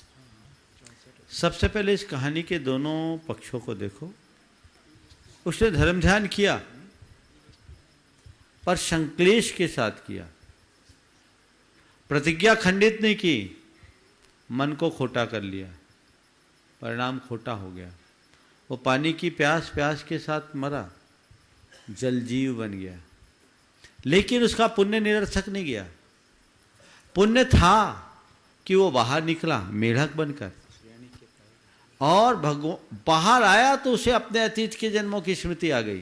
सबसे पहले इस कहानी के दोनों पक्षों को देखो। उसने धर्म ध्यान किया, पर संक्लेश के साथ किया। प्रतिज्ञा खंडित नहीं की, मन को खोटा कर लिया, परिणाम खोटा हो गया। वो पानी की प्यास के साथ मरा, जलजीव बन गया। लेकिन उसका पुण्य निरर्थक नहीं गया। पुण्य था कि वो बाहर निकला मेढक बनकर, और बाहर आया तो उसे अपने अतीत के जन्मों की स्मृति आ गई,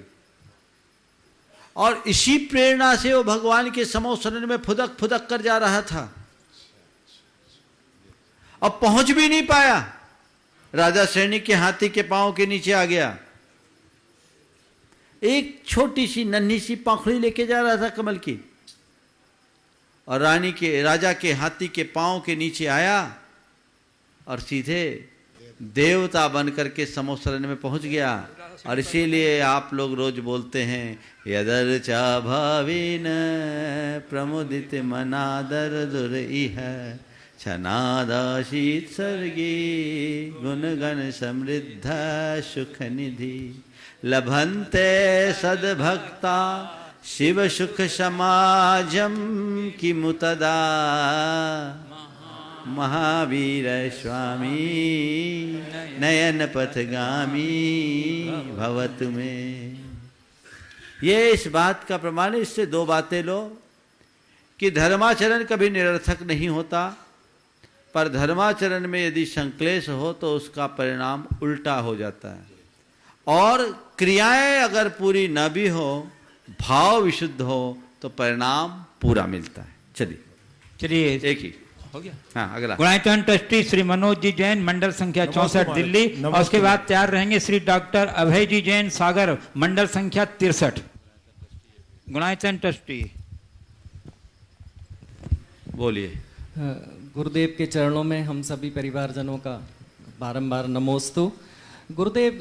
और इसी प्रेरणा से वो भगवान के समोसरण में फुदक फुदक कर जा रहा था। अब पहुंच भी नहीं पाया, राजा सैनिक के हाथी के पांव के नीचे आ गया। एक छोटी सी नन्ही सी पंखुड़ी लेके जा रहा था कमल की, और राजा के हाथी के पांव के नीचे आया और सीधे देवता बन करके समोसरण में पहुंच गया। और इसीलिए आप लोग रोज बोलते हैं, यदर्चा भावेन प्रमुदित मनादर दुर्इह छनादाशीत सर्गी गुणगण समृद्ध सुख निधि लभन्ते सद्भक्ता शिव सुख समाजम किमुतदा महावीर स्वामी नयन पथगामी भवतु में। ये इस बात का प्रमाण है। इससे दो बातें लो कि धर्माचरण कभी निरर्थक नहीं होता, पर धर्माचरण में यदि संक्लेश हो तो उसका परिणाम उल्टा हो जाता है, और क्रियाएं अगर पूरी न भी हो, भाव विशुद्ध हो तो परिणाम पूरा मिलता है। चलिए एक ही हो गया। हाँ, अगला। गुणायतन ट्रस्टी श्री मनोज जी जैन, मंडल संख्या 64 दिल्ली, और उसके बाद तैयार रहेंगे श्री डॉक्टर अभय जी जैन सागर, मंडल संख्या 63। गुणायतन ट्रस्टी बोलिए। गुरुदेव के चरणों में हम सभी परिवारजनों का बारंबार नमोस्तु। गुरुदेव,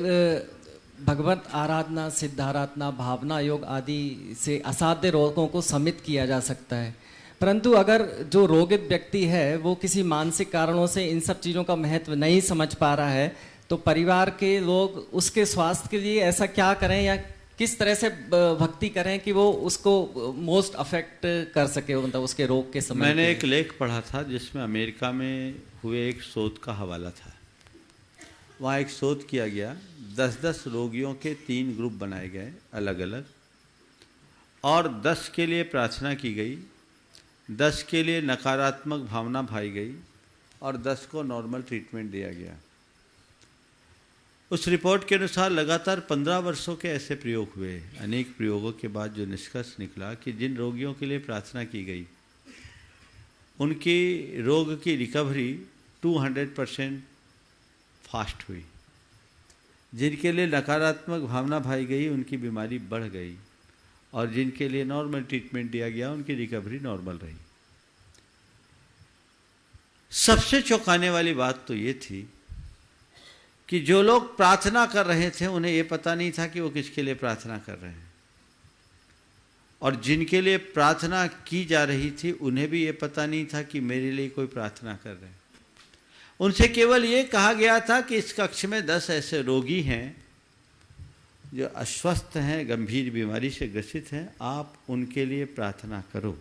भगवत आराधना, सिद्धाराधना, भावना योग आदि से असाध्य रोगों को शमित किया जा सकता है, परंतु अगर जो रोगित व्यक्ति है वो किसी मानसिक कारणों से इन सब चीज़ों का महत्व नहीं समझ पा रहा है, तो परिवार के लोग उसके स्वास्थ्य के लिए ऐसा क्या करें या किस तरह से भक्ति करें कि वो उसको मोस्ट अफेक्ट कर सके, मतलब उसके रोग के समय? मैंने एक लेख पढ़ा था जिसमें अमेरिका में हुए एक शोध का हवाला था। वहाँ एक शोध किया गया, 10-10 रोगियों के 3 ग्रुप बनाए गए अलग अलग, और 10 के लिए प्रार्थना की गई, 10 के लिए नकारात्मक भावना भाई गई, और 10 को नॉर्मल ट्रीटमेंट दिया गया। उस रिपोर्ट के अनुसार लगातार 15 वर्षों के ऐसे प्रयोग हुए। अनेक प्रयोगों के बाद जो निष्कर्ष निकला कि जिन रोगियों के लिए प्रार्थना की गई उनकी रोग की रिकवरी 200% फास्ट हुई। जिनके लिए नकारात्मक भावना भाई गई उनकी बीमारी बढ़ गई, और जिनके लिए नॉर्मल ट्रीटमेंट दिया गया उनकी रिकवरी नॉर्मल रही। सबसे चौंकाने वाली बात तो ये थी कि जो लोग प्रार्थना कर रहे थे उन्हें ये पता नहीं था कि वो किसके लिए प्रार्थना कर रहे हैं, और जिनके लिए प्रार्थना की जा रही थी उन्हें भी ये पता नहीं था कि मेरे लिए कोई प्रार्थना कर रहे हैं। उनसे केवल ये कहा गया था कि इस कक्ष में 10 ऐसे रोगी हैं जो अस्वस्थ हैं, गंभीर बीमारी से ग्रसित हैं, आप उनके लिए प्रार्थना करो।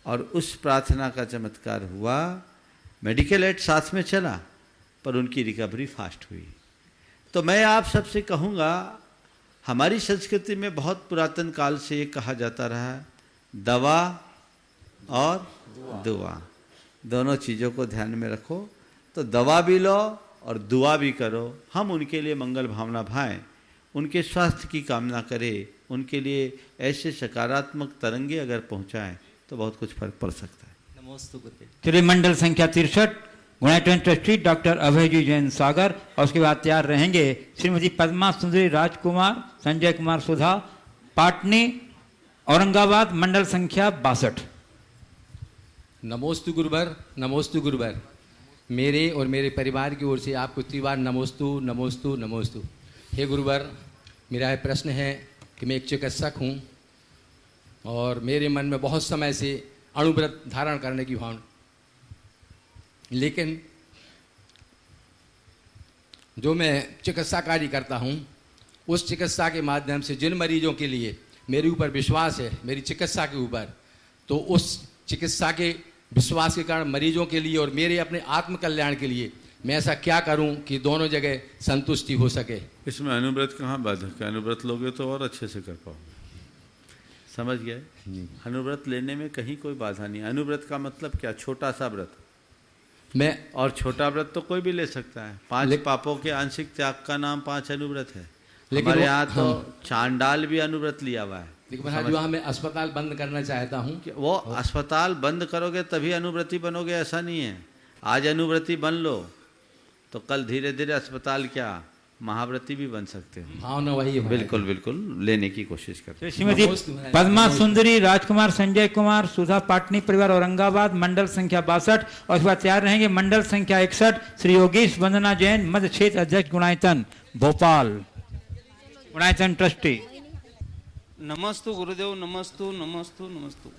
और उस प्रार्थना का चमत्कार हुआ, मेडिकल एड साथ में चला, पर उनकी रिकवरी फास्ट हुई। तो मैं आप सबसे कहूँगा, हमारी संस्कृति में बहुत पुरातन काल से ये कहा जाता रहा है, दवा और दुआ दोनों चीज़ों को ध्यान में रखो। तो दवा भी लो और दुआ भी करो। हम उनके लिए मंगल भावना भाएं, उनके स्वास्थ्य की कामना करें, उनके लिए ऐसे सकारात्मक तरंगे अगर पहुंचाएं तो बहुत कुछ फर्क पड़ सकता है। नमोस्तु गुरुदेव। चलिए, मंडल संख्या 63 गुणायतन ट्रस्टी डॉक्टर अभय जी जैन सागर, और उसके बाद तैयार रहेंगे श्रीमती पद्मा सुंदरी राजकुमार, संजय कुमार सुधा, पाटनी औरंगाबाद, मंडल संख्या 62। नमोस्तु गुरुवर, नमोस्तु गुरुवर। मेरे और मेरे परिवार की ओर से आपको त्रिवार नमोस्तु नमोस्तु नमोस्तु। हे गुरुवर, मेरा एक प्रश्न है कि मैं एक चिकित्सक हूँ और मेरे मन में बहुत समय से अणुव्रत धारण करने की भावना, लेकिन जो मैं चिकित्सा कार्य करता हूँ उस चिकित्सा के माध्यम से जिन मरीजों के लिए मेरे ऊपर विश्वास है, मेरी चिकित्सा के ऊपर, तो उस चिकित्सा के विश्वास के कारण मरीजों के लिए और मेरे अपने आत्म कल्याण के लिए मैं ऐसा क्या करूं कि दोनों जगह संतुष्टि हो सके। इसमें अनुव्रत कहाँ बाधक है? अनुव्रत लोगे तो और अच्छे से कर पाओगे। समझ गए? अनुव्रत लेने में कहीं कोई बाधा नहीं। अनुव्रत का मतलब क्या? छोटा सा व्रत। मैं और छोटा व्रत तो कोई भी ले सकता है। 5 पापों के आंशिक त्याग का नाम 5 अनुव्रत है। हमारे यहाँ तो चांडाल भी अनुव्रत लिया हुआ है। लेकिन जो मैं अस्पताल बंद करना चाहता हूँ, वो अस्पताल बंद करोगे तभी अनुव्रती बनोगे, ऐसा नहीं है। आज अनुव्रती बन लो तो कल धीरे धीरे अस्पताल क्या महाव्रती भी बन सकते हो। हाँ ना, वही है। बिल्कुल बिल्कुल लेने की कोशिश करते। श्रीमती पद्मा सुंदरी राजकुमार, संजय कुमार सुधा, पाटनी परिवार औरंगाबाद, मंडल संख्या 62, और इस बार तैयार रहेंगे मंडल संख्या 61 श्री योगेश वंदना जैन, मध्य क्षेत्र अध्यक्ष गुणायतन भोपाल, गुणायतन ट्रस्टी। नमस्तु गुरुदेव, नमस्तु नमस्तु नमस्तु।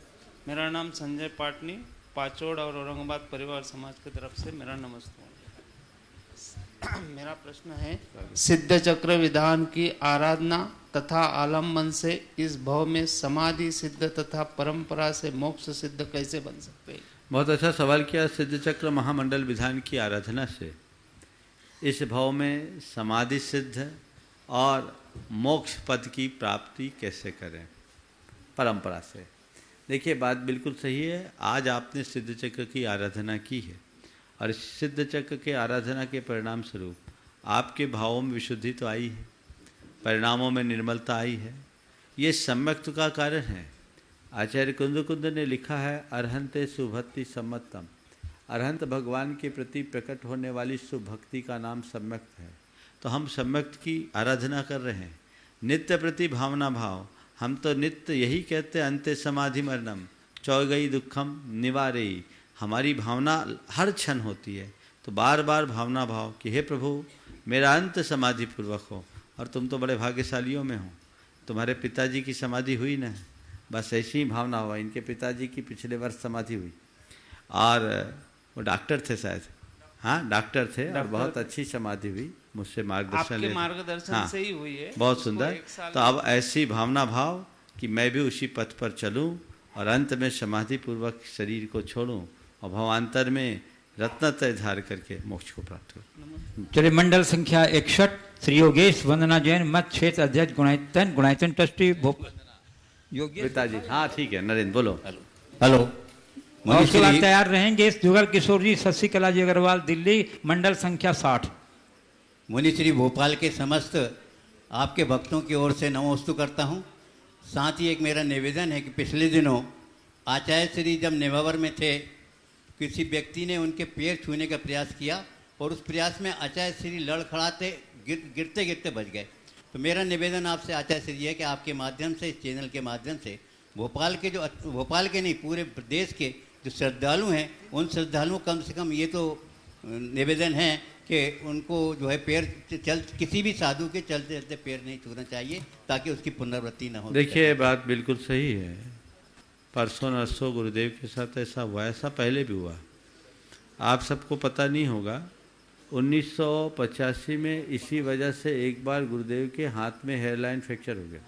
मेरा नाम संजय पाटनी, पाचोड़ और औरंगाबाद परिवार समाज की तरफ से मेरा नमस्तु। मेरा प्रश्न है, सिद्ध चक्र विधान की आराधना तथा आलम्बन से इस भव में समाधि सिद्ध तथा परंपरा से मोक्ष सिद्ध कैसे बन सकते हैं? बहुत अच्छा सवाल किया। सिद्ध चक्र महामंडल विधान की आराधना से इस भव में समाधि सिद्ध और मोक्ष पद की प्राप्ति कैसे करें परंपरा से। देखिए, बात बिल्कुल सही है। आज आपने सिद्ध चक्र की आराधना की है और इस सिद्ध चक्र के आराधना के परिणाम स्वरूप आपके भावों में विशुद्धि तो आई है, परिणामों में निर्मलता आई है। ये सम्यक्त्व का कारण है। आचार्य कुंद ने लिखा है, अर्हंते सुभक्ति सम्मतम। अर्हंत भगवान के प्रति प्रकट होने वाली सुभक्ति का नाम सम्यक्त है। तो हम सम्यक्त की आराधना कर रहे हैं, नित्य प्रति भावना भाव। हम तो नित्य यही कहते हैं, अंते समाधि मरणम चौगई दुखम निवारेई। हमारी भावना हर क्षण होती है। तो बार बार भावना भाव कि हे प्रभु मेरा अंत समाधि पूर्वक हो। और तुम तो बड़े भाग्यशालियों में हो, तुम्हारे पिताजी की समाधि हुई ना, बस ऐसी ही भावना हुआ। इनके पिताजी की पिछले वर्ष समाधि हुई और वो डॉक्टर थे शायद, हाँ डॉक्टर थे, और बहुत अच्छी समाधि हुई। मुझसे मार्गदर्शन से ही हुई है। बहुत सुंदर। तो अब ऐसी भावना भाव कि मैं भी उसी पथ पर चलूं और अंत में समाधि पूर्वक शरीर को छोड़ूं और भवांतर में रत्नत्रय धार करके मोक्ष को प्राप्त हो। चलिए, मंडल संख्या 61 श्री योगेश वंदना जैन, मध्य क्षेत्र अध्यक्ष गुणायतन ट्रस्टी भोपाल। पिताजी, हाँ ठीक है। नरेंद्र बोलो। हेलो। और उसके बाद तैयार रहेंगे जुगल किशोर जी, शशिकला जी अग्रवाल, दिल्ली, मंडल संख्या 60। मुनिश्री भोपाल के समस्त आपके भक्तों की ओर से नमोस्तु करता हूँ। साथ ही एक मेरा निवेदन है कि पिछले दिनों आचार्य श्री जब नेवावर में थे, किसी व्यक्ति ने उनके पैर छूने का प्रयास किया और उस प्रयास में आचार्य श्री लड़खड़ाते गिरते गिरते बच गए। तो मेरा निवेदन आपसे आचार्य श्री है कि आपके माध्यम से, इस चैनल के माध्यम से भोपाल के नहीं पूरे प्रदेश के जो श्रद्धालु हैं उन श्रद्धालुओं कम से कम ये तो निवेदन है कि उनको जो है पैर किसी भी साधु के चलते चलते पैर नहीं छूना चाहिए ताकि उसकी पुनरावृत्ति ना हो। देखिए बात बिल्कुल सही है। परसों नरसों गुरुदेव के साथ ऐसा हुआ, ऐसा पहले भी हुआ। आप सबको पता नहीं होगा, 1985 में इसी वजह से एक बार गुरुदेव के हाथ में हेयरलाइन फ्रैक्चर हो गया।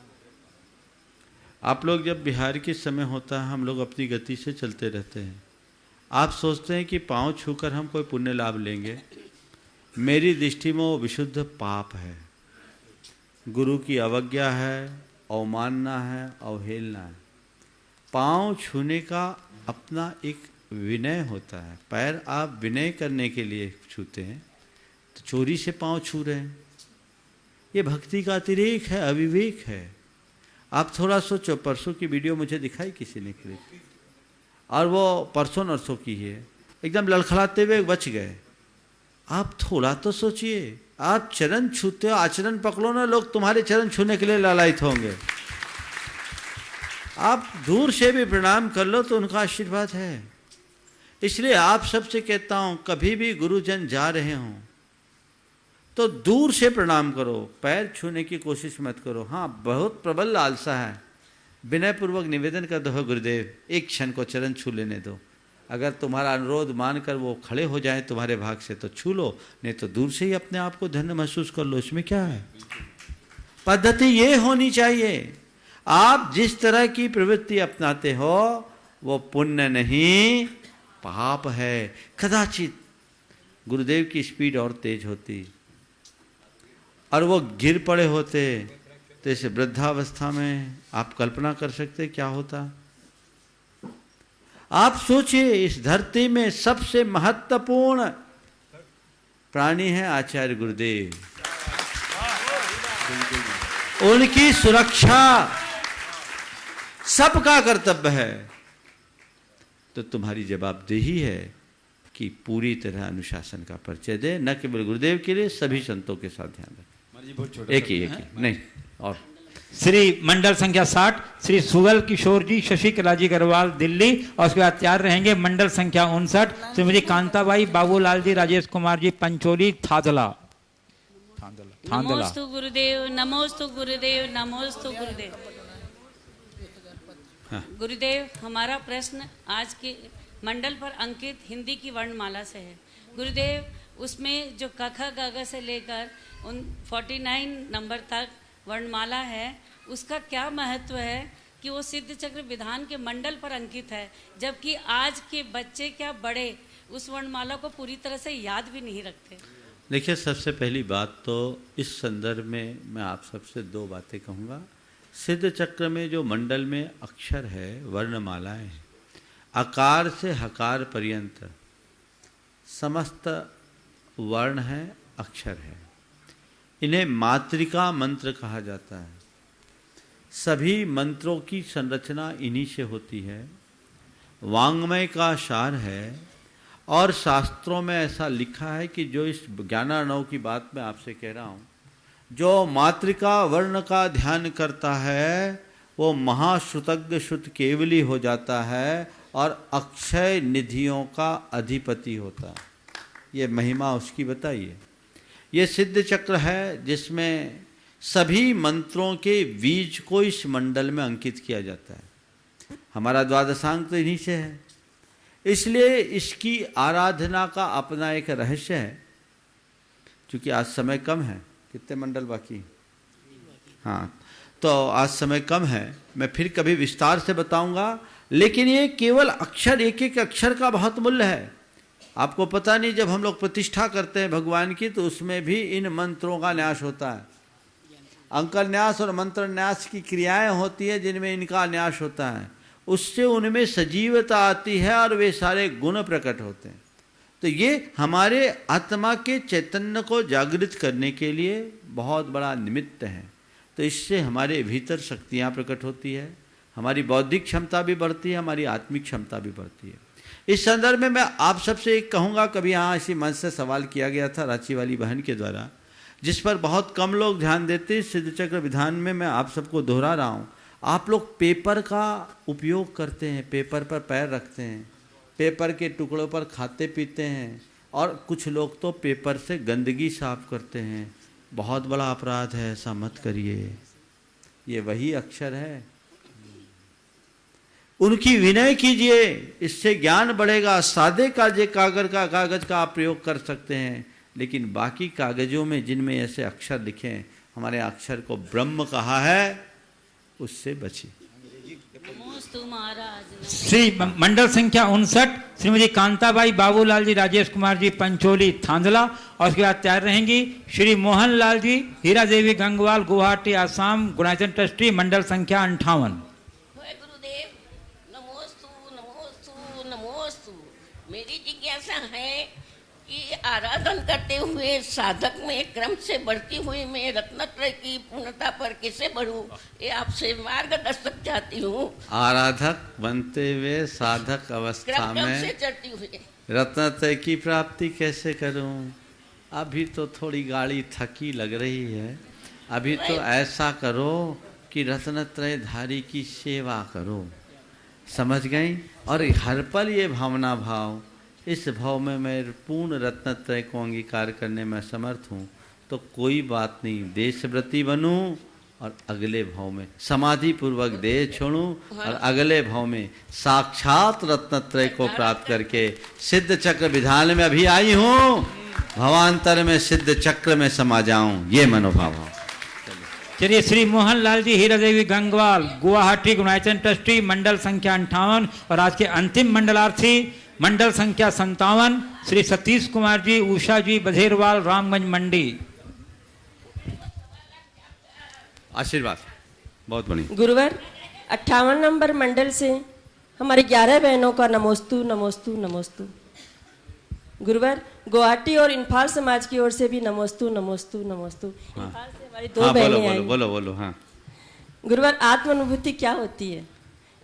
आप लोग जब बिहार के समय होता है, हम लोग अपनी गति से चलते रहते हैं। आप सोचते हैं कि पाँव छूकर हम कोई पुण्य लाभ लेंगे। मेरी दृष्टि में वो विशुद्ध पाप है, गुरु की अवज्ञा है, अवमानना है, अवहेलना है। पाँव छूने का अपना एक विनय होता है। पैर आप विनय करने के लिए छूते हैं, तो चोरी से पाँव छू रहे हैं। ये भक्ति का अतिरेक है, अविवेक है। आप थोड़ा सोचो, परसों की वीडियो मुझे दिखाई किसी ने क्लिप, और वो परसों नरसों की है, एकदम लड़खड़ाते हुए बच गए। आप थोड़ा तो सोचिए, आप चरण छूते हो, आचरण पकड़ो ना, लोग तुम्हारे चरण छूने के लिए लालायित होंगे। आप दूर से भी प्रणाम कर लो तो उनका आशीर्वाद है। इसलिए आप सबसे कहता हूं, कभी भी गुरुजन जा रहे हों तो दूर से प्रणाम करो, पैर छूने की कोशिश मत करो। हाँ, बहुत प्रबल लालसा है, विनय पूर्वक निवेदन कर दो, गुरुदेव एक क्षण को चरण छू लेने दो। अगर तुम्हारा अनुरोध मानकर वो खड़े हो जाएं तुम्हारे भाग से तो छू लो, नहीं तो दूर से ही अपने आप को धन्य महसूस कर लो। इसमें क्या है? पद्धति ये होनी चाहिए। आप जिस तरह की प्रवृत्ति अपनाते हो वो पुण्य नहीं, पाप है। कदाचित गुरुदेव की स्पीड और तेज होती और वो गिर पड़े होते तो इस वृद्धावस्था में आप कल्पना कर सकते क्या होता। आप सोचिए, इस धरती में सबसे महत्वपूर्ण प्राणी है आचार्य गुरुदेव। उनकी सुरक्षा सबका कर्तव्य है। तो तुम्हारी जवाबदेही है कि पूरी तरह अनुशासन का परिचय दे, न केवल गुरुदेव के लिए, सभी संतों के साथ ध्यान रखें। एक ही नहीं। और श्री मंडल संख्या 60 श्री सुगल किशोर जी, शशि कला जी अग्रवाल, दिल्ली। और उसके बाद तैयार रहेंगे मंडल संख्या 59 श्रीमती कांताबाई, बाबूलाल जी, राजेश कुमार जी, पंचोली, थादला। नमोस्तु गुरुदेव, नमोस्तु गुरुदेव, नमोस्तु गुरुदेव। गुरुदेव, हमारा प्रश्न आज के मंडल पर अंकित हिंदी की वर्णमाला से है। गुरुदेव, उसमें जो क ख ग घ से लेकर उन 49 नंबर तक वर्णमाला है, उसका क्या महत्व है कि वो सिद्ध चक्र विधान के मंडल पर अंकित है, जबकि आज के बच्चे क्या बड़े उस वर्णमाला को पूरी तरह से याद भी नहीं रखते। देखिए, सबसे पहली बात तो इस संदर्भ में मैं आप सबसे दो बातें कहूँगा। सिद्ध चक्र में जो मंडल में अक्षर है, वर्णमालाएं हैं, आकार से हकार पर्यंत समस्त वर्ण है, अक्षर है। इन्हें मातृका मंत्र कहा जाता है। सभी मंत्रों की संरचना इन्हीं से होती है, वांग्मय का सार है। और शास्त्रों में ऐसा लिखा है कि जो इस ज्ञानार्णव की बात मैं आपसे कह रहा हूँ, जो मातृका वर्ण का ध्यान करता है वो महाश्रुतज्ञ श्रुत केवली हो जाता है और अक्षय निधियों का अधिपति होता है। ये महिमा उसकी बताइए। ये सिद्ध चक्र है जिसमें सभी मंत्रों के बीज को इस मंडल में अंकित किया जाता है। हमारा द्वादशांक तो इन्हीं से है, इसलिए इसकी आराधना का अपना एक रहस्य है। क्योंकि आज समय कम है, कितने मंडल बाकी? हाँ, तो आज समय कम है, मैं फिर कभी विस्तार से बताऊंगा। लेकिन ये केवल अक्षर, एक एक अक्षर का बहुत मूल्य है। आपको पता नहीं, जब हम लोग प्रतिष्ठा करते हैं भगवान की तो उसमें भी इन मंत्रों का न्यास होता है। अंकल न्यास और मंत्र न्यास की क्रियाएं होती है जिनमें इनका न्यास होता है। उससे उनमें सजीवता आती है और वे सारे गुण प्रकट होते हैं। तो ये हमारे आत्मा के चैतन्य को जागृत करने के लिए बहुत बड़ा निमित्त है। तो इससे हमारे भीतर शक्तियाँ प्रकट होती है, हमारी बौद्धिक क्षमता भी बढ़ती है, हमारी आत्मिक क्षमता भी बढ़ती है। इस संदर्भ में मैं आप सबसे एक कहूँगा, कभी यहाँ इसी मंच से सवाल किया गया था रांची वाली बहन के द्वारा, जिस पर बहुत कम लोग ध्यान देते हैं। सिद्ध चक्र विधान में मैं आप सबको दोहरा रहा हूँ, आप लोग पेपर का उपयोग करते हैं, पेपर पर पैर रखते हैं, पेपर के टुकड़ों पर खाते पीते हैं, और कुछ लोग तो पेपर से गंदगी साफ करते हैं। बहुत बड़ा अपराध है, ऐसा मत करिए। ये वही अक्षर है, उनकी विनय कीजिए, इससे ज्ञान बढ़ेगा। सादे कागज का आप प्रयोग कर सकते हैं, लेकिन बाकी कागजों में जिनमें ऐसे अक्षर लिखे हैं, हमारे अक्षर को ब्रह्म कहा है, उससे बचिए। श्री मंडल संख्या 59 श्रीमती कांताबाई बाबूलाल जी राजेश कुमार जी पंचोली थांदला, और उसके बाद तैयार रहेंगी श्री मोहन लाल जी हीरा देवी गंगवाल गुवाहाटी आसाम गुणायतन ट्रस्टी मंडल संख्या 58। मेरी जिज्ञासा है कि आराधन करते हुए साधक में क्रम से बढ़ती हुई मैं रत्नत्रय की पूर्णता पर कैसे बढ़ूं, ये आपसे मार्गदर्शक चाहती हूँ। आराधक बनते हुए साधक अवस्था में से चढ़ती हुई रत्नत्रय की प्राप्ति कैसे करूं? अभी तो थोड़ी गाड़ी थकी लग रही है, अभी तो ऐसा करो कि रत्नत्रय धारी की सेवा करो। समझ गई? और हर पल ये भावना भाव, इस भाव में मैं पूर्ण रत्नत्रय को अंगीकार करने में समर्थ हूँ, तो कोई बात नहीं, देशव्रती बनूं और अगले भाव में समाधि पूर्वक देह छोड़ूं और अगले भाव में साक्षात रत्नत्रय को प्राप्त करके सिद्ध चक्र विधान में अभी आई हूँ, भवांतर में सिद्ध चक्र में समा जाऊं, ये मनोभाव हो। चलिए श्री मोहन लाल जी हीरा देवी गंगवाल गुवाहाटी गुणायतन ट्रस्टी मंडल संख्या 58, और आज के अंतिम मंडलार्थी मंडल संख्या 57 श्री सतीश कुमार जी उषा जी बधेरवाल रामगंज मंडी। आशीर्वाद बहुत बढ़िया। गुरुवर 58 नंबर मंडल से हमारी 11 बहनों का नमोस्तु नमोस्तु नमोस्तु। गुरुवर गुवाहाटी और इम्फाल समाज की ओर से भी नमोस्तु नमोस्तु नमोस्तु। इम्फाल से हमारी 2 बहनें आई। बोलो हाँ। गुरुवर आत्म अनुभूति क्या होती है?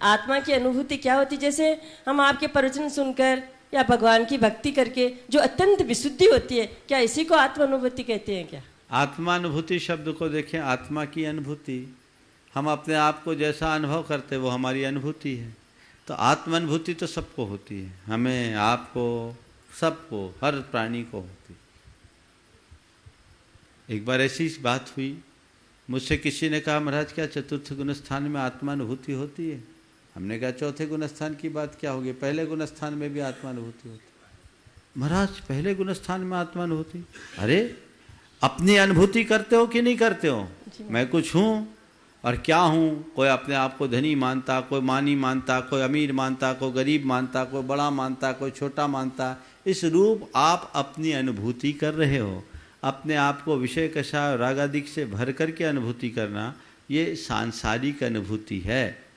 आत्मा की अनुभूति क्या होती है? जैसे हम आपके प्रवचन सुनकर या भगवान की भक्ति करके जो अत्यंत विशुद्धि होती है, क्या इसी को आत्म अनुभूति कहते हैं क्या? आत्मानुभूति शब्द को देखें, आत्मा की अनुभूति, हम अपने आप को जैसा अनुभव करते वो हमारी अनुभूति है। तो आत्मानुभूति तो सबको होती है, हमें, आपको, सबको, हर प्राणी को होती। एक बार ऐसी बात हुई, मुझसे किसी ने कहा महाराज क्या चतुर्थ गुण स्थान में आत्मानुभूति होती है? हमने कहा चौथे गुण स्थान की बात क्या होगी, पहले गुण स्थान में भी आत्मानुभूति होती। महाराज पहले गुण स्थान में आत्मानुभूति? अरे अपनी अनुभूति करते हो कि नहीं करते हो? मैं कुछ हूँ और क्या हूँ? कोई अपने आप को धनी मानता, कोई मानी मानता, कोई अमीर मानता, कोई गरीब मानता, कोई बड़ा मानता, कोई छोटा मानता। इस रूप आप अपनी अनुभूति कर रहे हो। अपने आप को विषय कषाय रागादिक से भर करके अनुभूति करना, ये सांसारिक अनुभूति है।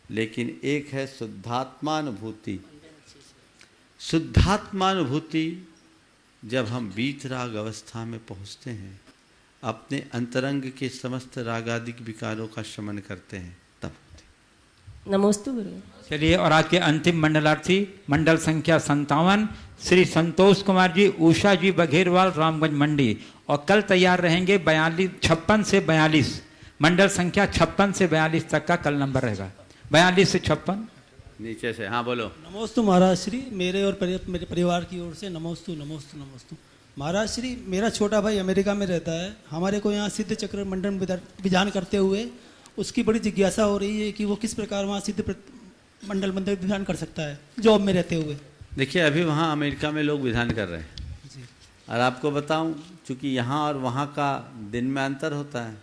लेकिन एक है शुद्धात्मानुभूति। शुद्धात्मानुभूति जब हम वीतराग अवस्था में पहुँचते हैं, अपने अंतरंग के समस्त रागादिक विकारों का शमन करते हैं, तब होती। नमोस्तु गुरु। चलिए और आज के अंतिम मंडलार्थी मंडल संख्या 57 श्री संतोष कुमार जी उषा जी बघेरवाल रामगंज मंडी, और कल तैयार रहेंगे 56 से 42, मंडल संख्या 56 से 42 तक का कल नंबर रहेगा, 42 से 56 नीचे से। हाँ बोलो। नमोस्तु महाराज श्री, मेरे और मेरे परिवार की ओर से नमोस्तु नमोस्तु नमोस्तु। महाराज श्री, मेरा छोटा भाई अमेरिका में रहता है, हमारे को यहाँ सिद्ध चक्र मंडल विधान करते हुए उसकी बड़ी जिज्ञासा हो रही है कि वो किस प्रकार वहाँ सिद्ध मंडल विधान कर सकता है जॉब में रहते हुए। देखिए अभी वहाँ अमेरिका में लोग विधान कर रहे हैं, और आपको बताऊं चूँकि यहाँ और वहाँ का दिन में अंतर होता है,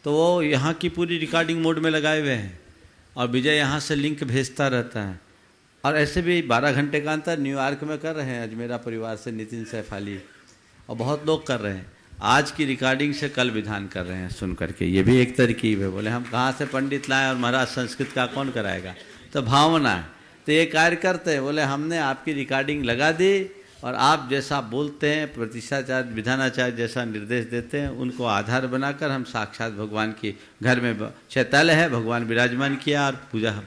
तो वो यहाँ की पूरी रिकॉर्डिंग मोड में लगाए हुए हैं और विजय यहाँ से लिंक भेजता रहता है। और ऐसे भी 12 घंटे का अंतर न्यूयॉर्क में कर रहे हैं, अजमेरा परिवार से नितिन सैफाली, और बहुत लोग कर रहे हैं। आज की रिकॉर्डिंग से कल विधान कर रहे हैं सुन करके, ये भी एक तरकीब है। बोले हम कहाँ से पंडित लाएं और महाराज संस्कृत का कौन कराएगा? तो भावना है। तो ये कार्य करते हैं, बोले हमने आपकी रिकॉर्डिंग लगा दी और आप जैसा बोलते हैं, प्रतिष्ठाचार्य विधानाचार्य जैसा निर्देश देते हैं, उनको आधार बनाकर हम साक्षात भगवान के घर में चैतालय है, भगवान विराजमान किया और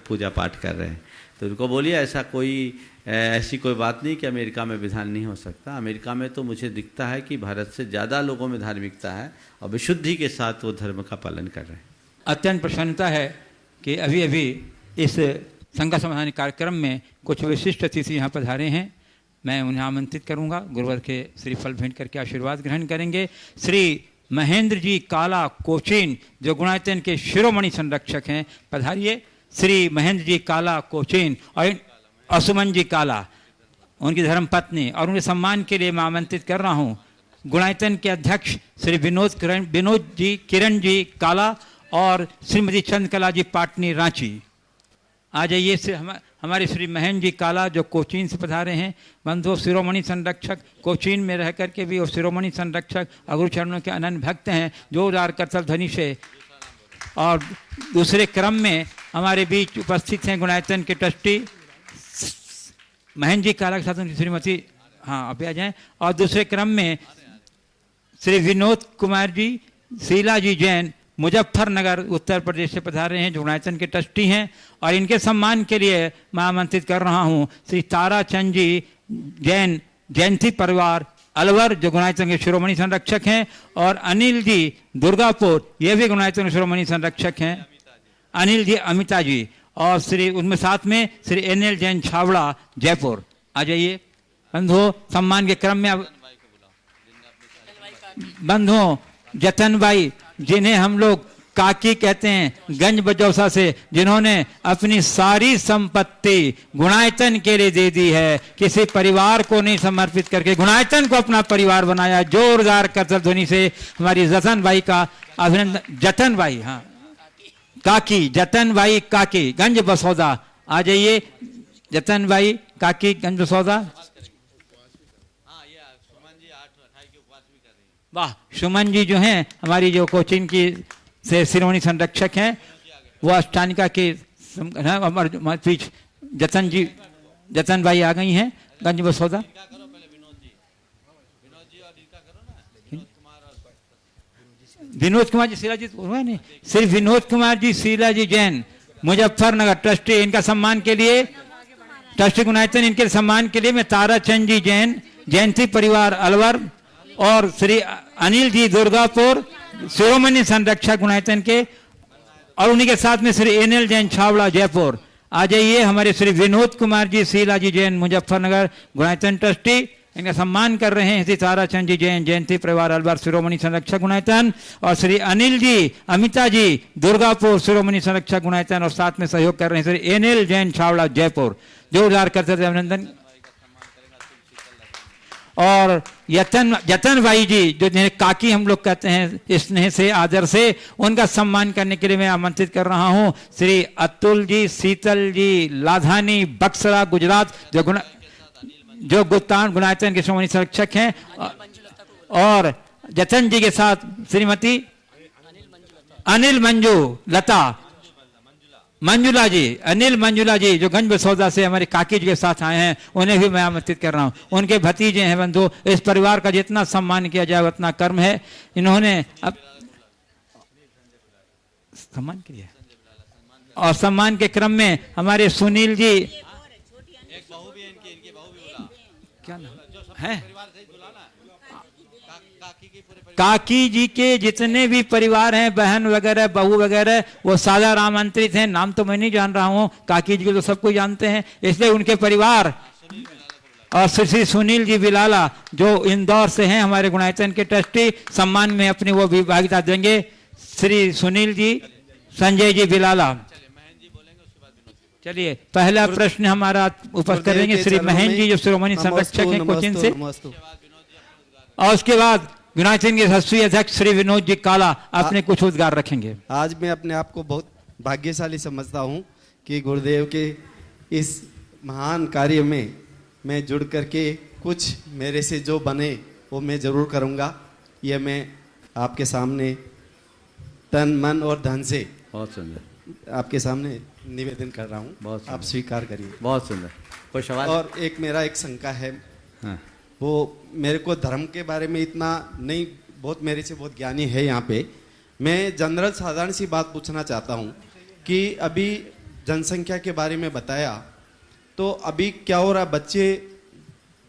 पूजा पाठ कर रहे हैं। तो उनको बोलिए ऐसी कोई बात नहीं कि अमेरिका में विधान नहीं हो सकता। अमेरिका में तो मुझे दिखता है कि भारत से ज़्यादा लोगों में धार्मिकता है और विशुद्धि के साथ वो धर्म का पालन कर रहे हैं। अत्यंत प्रसन्नता है कि अभी अभी इस संघ समाधान कार्यक्रम में कुछ विशिष्ट अतिथि यहाँ पधारे हैं। मैं उन्हें आमंत्रित करूँगा, गुरुवर के श्रीफल भेंट करके आशीर्वाद ग्रहण करेंगे। श्री महेंद्र जी काला कोचीन, जो गुणायतन के शिरोमणि संरक्षक हैं, पधारिए। श्री महेंद्र जी काला कोचीन और असुमन जी काला उनकी धर्मपत्नी, और उनके सम्मान के लिए मैं आमंत्रित कर रहा हूँ गुणायतन के अध्यक्ष श्री विनोद जी किरण जी काला और श्रीमती चंद्रकला जी पाटनी रांची। आ जाइए। हमारे श्री महेंद्र जी काला जो कोचीन से पधारे हैं, बंधु शिरोमणि संरक्षक, कोचीन में रह करके भी और शिरोमणि संरक्षक अगुरु चरणों के अनन्य भक्त हैं, जोरदार करतल ध्वनि से। और दूसरे क्रम में हमारे बीच उपस्थित हैं गुणायतन के ट्रस्टी महेंद्र जी काला के साथ उनकी श्रीमती, हाँ अभी आ जाएं। और दूसरे क्रम में श्री विनोद कुमार जी शीला जी जैन मुजफ्फरनगर उत्तर प्रदेश से पधारे हैं, जो गुणायतन के ट्रस्टी हैं। और इनके सम्मान के लिए मैं आमंत्रित कर रहा हूँ श्री ताराचंद जी जैन जयंती परिवार अलवर, जो गुणायतन के शिरोमणि संरक्षक हैं। और अनिल जी दुर्गापुर, ये भी गुणायतन के शिरोमणि संरक्षक हैं, अनिल जी अमिता जी। और श्री उनमें साथ में श्री NL जैन छावड़ा जयपुर। आ जाइए बंधुओं। सम्मान के क्रम में अब बंधुओं जतन भाई, जिन्हें हम लोग काकी कहते हैं, गंज बजौसा से, जिन्होंने अपनी सारी संपत्ति गुणायतन के लिए दे दी है, किसी परिवार को नहीं समर्पित करके गुणायतन को अपना परिवार बनाया। जोरदार करतल ध्वनि से हमारी जतन भाई का अभिनंदन। जतन भाई, हाँ काकी, जतन भाई काकी गंज बसौदा। आ जाइए जतन भाई काकी गंज बसौदा। वाह, सुमन जी जो हैं हमारी जो कोचिन की से शिरोमणि संरक्षक हैं, वो अष्टानिका के बीच जतन भाई आ गई हैं गंज बसौदा। विनोद कुमार जी शीला जी हुआ नहीं, सिर्फ विनोद कुमार जी शीला जी जैन मुजफ्फरनगर ट्रस्टी, इनका सम्मान के लिए ट्रस्टी गुणायतन, इनके सम्मान के लिए मैं ताराचंद जी जैन जयंती परिवार अलवर और श्री अनिल जी दुर्गापुर शिरोमणि संरक्षक गुणायतन के, और उन्हीं के साथ में श्री NL जैन छावड़ा जयपुर। आ जाइए हमारे श्री विनोद कुमार जी शीला जी जैन मुजफ्फरनगर गुणायतन ट्रस्टी, इनका सम्मान कर रहे हैं श्री ताराचंद जी जैन जयंती परिवार अलवर शिरोमणि संरक्षक गुणायतन, और श्री अनिल जी अमिता जी दुर्गापुर शिरोमणि संरक्षक गुणायतन, और साथ में सहयोग कर रहे हैं श्री NL जैन छावड़ा जयपुर। जोरदार करते थे अभिनंदन। और जतन भाई जी, जो जिन्हें काकी हम लोग कहते हैं स्नेह से आदर से, उनका सम्मान करने के लिए मैं आमंत्रित कर रहा हूं श्री अतुल जी शीतल जी लाधानी बक्सरा गुजरात, जो गुणायतन के शिरोमणि संरक्षक हैं। और जतन जी के साथ श्रीमती अनिल मंजुला जी, अनिल मंजुला जी जो गंज बसौदा से हमारे काकी जी के साथ आए हैं, उन्हें भी मैं आमंत्रित कर रहा हूं। उनके भतीजे हैं बंधु। इस परिवार का जितना सम्मान किया जाए उतना कर्म है। इन्होंने अब सम्मान किया, और सम्मान के क्रम में हमारे सुनील जी, क्या नाम है, काकी जी के जितने भी परिवार हैं, बहन वगैरह बहू वगैरह, वो सादर आमंत्रित हैं। नाम तो मैं नहीं जान रहा हूँ, काकी जी को तो सबको जानते हैं, इसलिए उनके परिवार और श्री सुनील जी बिलाला जो इंदौर से हैं, हमारे गुणायतन के ट्रस्टी, सम्मान में अपनी वो भी भागीदार देंगे। श्री सुनील जी संजय जी बिलाला। चलिए पहला प्रश्न हमारा उपस्थित करेंगे श्री महेंद्र जी जो शिरोमणि संरक्षक हैं कोचिन से, और उसके बाद गुणायतन के राष्ट्रीय अध्यक्ष श्री विनोद जी काला अपने कुछ उद्गार रखेंगे। आज मैं अपने आप को बहुत भाग्यशाली समझता हूं कि गुरुदेव के इस महान कार्य में मैं जुड़ करके कुछ मेरे से जो बने वो मैं जरूर करूंगा। ये मैं आपके सामने तन मन और धन से बहुत सुंदर आपके सामने निवेदन कर रहा हूँ, आप स्वीकार करिए। बहुत सुंदर। कोई सवाल? और एक मेरा एक शंका है, हाँ। वो मेरे को धर्म के बारे में इतना नहीं, बहुत मेरे से बहुत ज्ञानी है यहाँ पे। मैं जनरल साधारण सी बात पूछना चाहता हूँ कि अभी जनसंख्या के बारे में बताया, तो अभी क्या हो रहा, बच्चे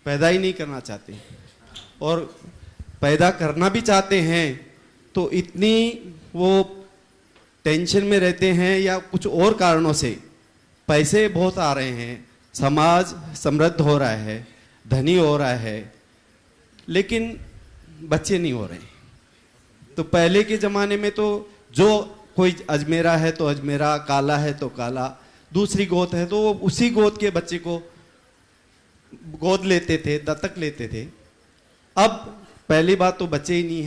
पैदा ही नहीं करना चाहते, और पैदा करना भी चाहते हैं तो इतनी वो टेंशन में रहते हैं या कुछ और कारणों से पैसे बहुत आ रहे हैं, समाज समृद्ध हो रहा है, धनी हो रहा है, लेकिन बच्चे नहीं हो रहे। तो पहले के ज़माने में तो जो कोई अजमेरा है तो अजमेरा, काला है तो काला, दूसरी गोद है तो वो उसी गोद के बच्चे को गोद लेते थे, दत्तक लेते थे। अब पहली बात तो बच्चे ही नहीं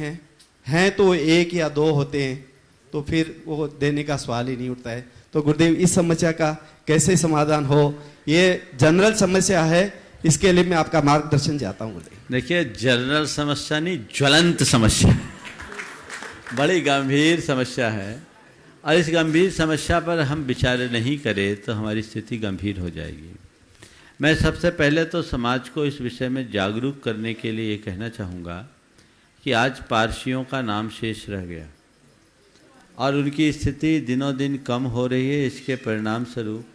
हैं तो 1 या 2 होते हैं, तो फिर वो देने का सवाल ही नहीं उठता है। तो गुरुदेव इस समस्या का कैसे समाधान हो, ये जनरल समस्या है, इसके लिए मैं आपका मार्गदर्शन चाहता हूँ गुरुदेव। देखिए, जनरल समस्या नहीं, ज्वलंत समस्या, बड़ी गंभीर समस्या है, और इस गंभीर समस्या पर हम विचार नहीं करें तो हमारी स्थिति गंभीर हो जाएगी। मैं सबसे पहले तो समाज को इस विषय में जागरूक करने के लिए ये कहना चाहूँगा कि आज पारसियों का नाम शेष रह गया और उनकी स्थिति दिनों दिन कम हो रही है। इसके परिणाम स्वरूप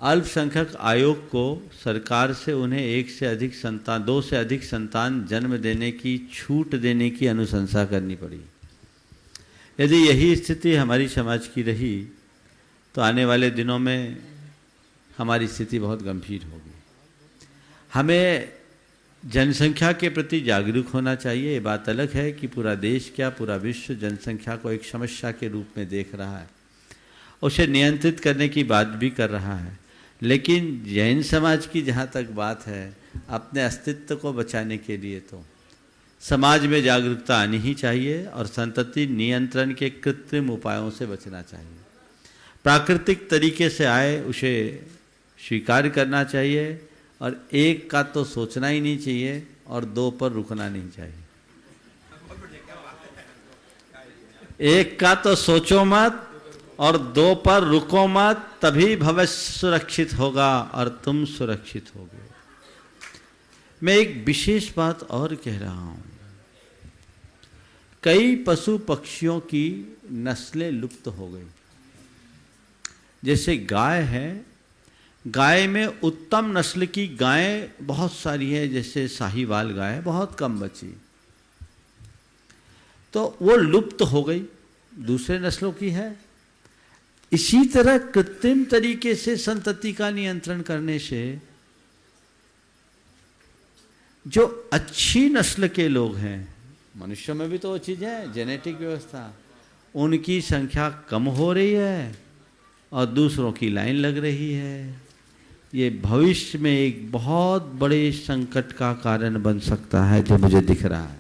अल्पसंख्यक आयोग को सरकार से उन्हें 1 से अधिक संतान, 2 से अधिक संतान जन्म देने की छूट देने की अनुशंसा करनी पड़ी। यदि यही स्थिति हमारी समाज की रही तो आने वाले दिनों में हमारी स्थिति बहुत गंभीर होगी। हमें जनसंख्या के प्रति जागरूक होना चाहिए। ये बात अलग है कि पूरा देश क्या पूरा विश्व जनसंख्या को एक समस्या के रूप में देख रहा है, उसे नियंत्रित करने की बात भी कर रहा है, लेकिन जैन समाज की जहाँ तक बात है, अपने अस्तित्व को बचाने के लिए तो समाज में जागरूकता आनी ही चाहिए और संतति नियंत्रण के कृत्रिम उपायों से बचना चाहिए। प्राकृतिक तरीके से आए उसे स्वीकार करना चाहिए और 1 का तो सोचना ही नहीं चाहिए और 2 पर रुकना नहीं चाहिए। 1 का तो सोचो मत और 2 पर रुको मत, तभी भविष्य सुरक्षित होगा और तुम सुरक्षित होगे। मैं एक विशेष बात और कह रहा हूँ, कई पशु पक्षियों की नस्लें लुप्त हो गई। जैसे गाय है, गाय में उत्तम नस्ल की गाय बहुत सारी है, जैसे साहीवाल गाय बहुत कम बची, तो वो लुप्त हो गई, दूसरे नस्लों की है। इसी तरह कृत्रिम तरीके से संतति का नियंत्रण करने से जो अच्छी नस्ल के लोग हैं, मनुष्यों में भी तो वो चीज़ है, जेनेटिक व्यवस्था, उनकी संख्या कम हो रही है और दूसरों की लाइन लग रही है। ये भविष्य में एक बहुत बड़े संकट का कारण बन सकता है, जो मुझे दिख रहा है।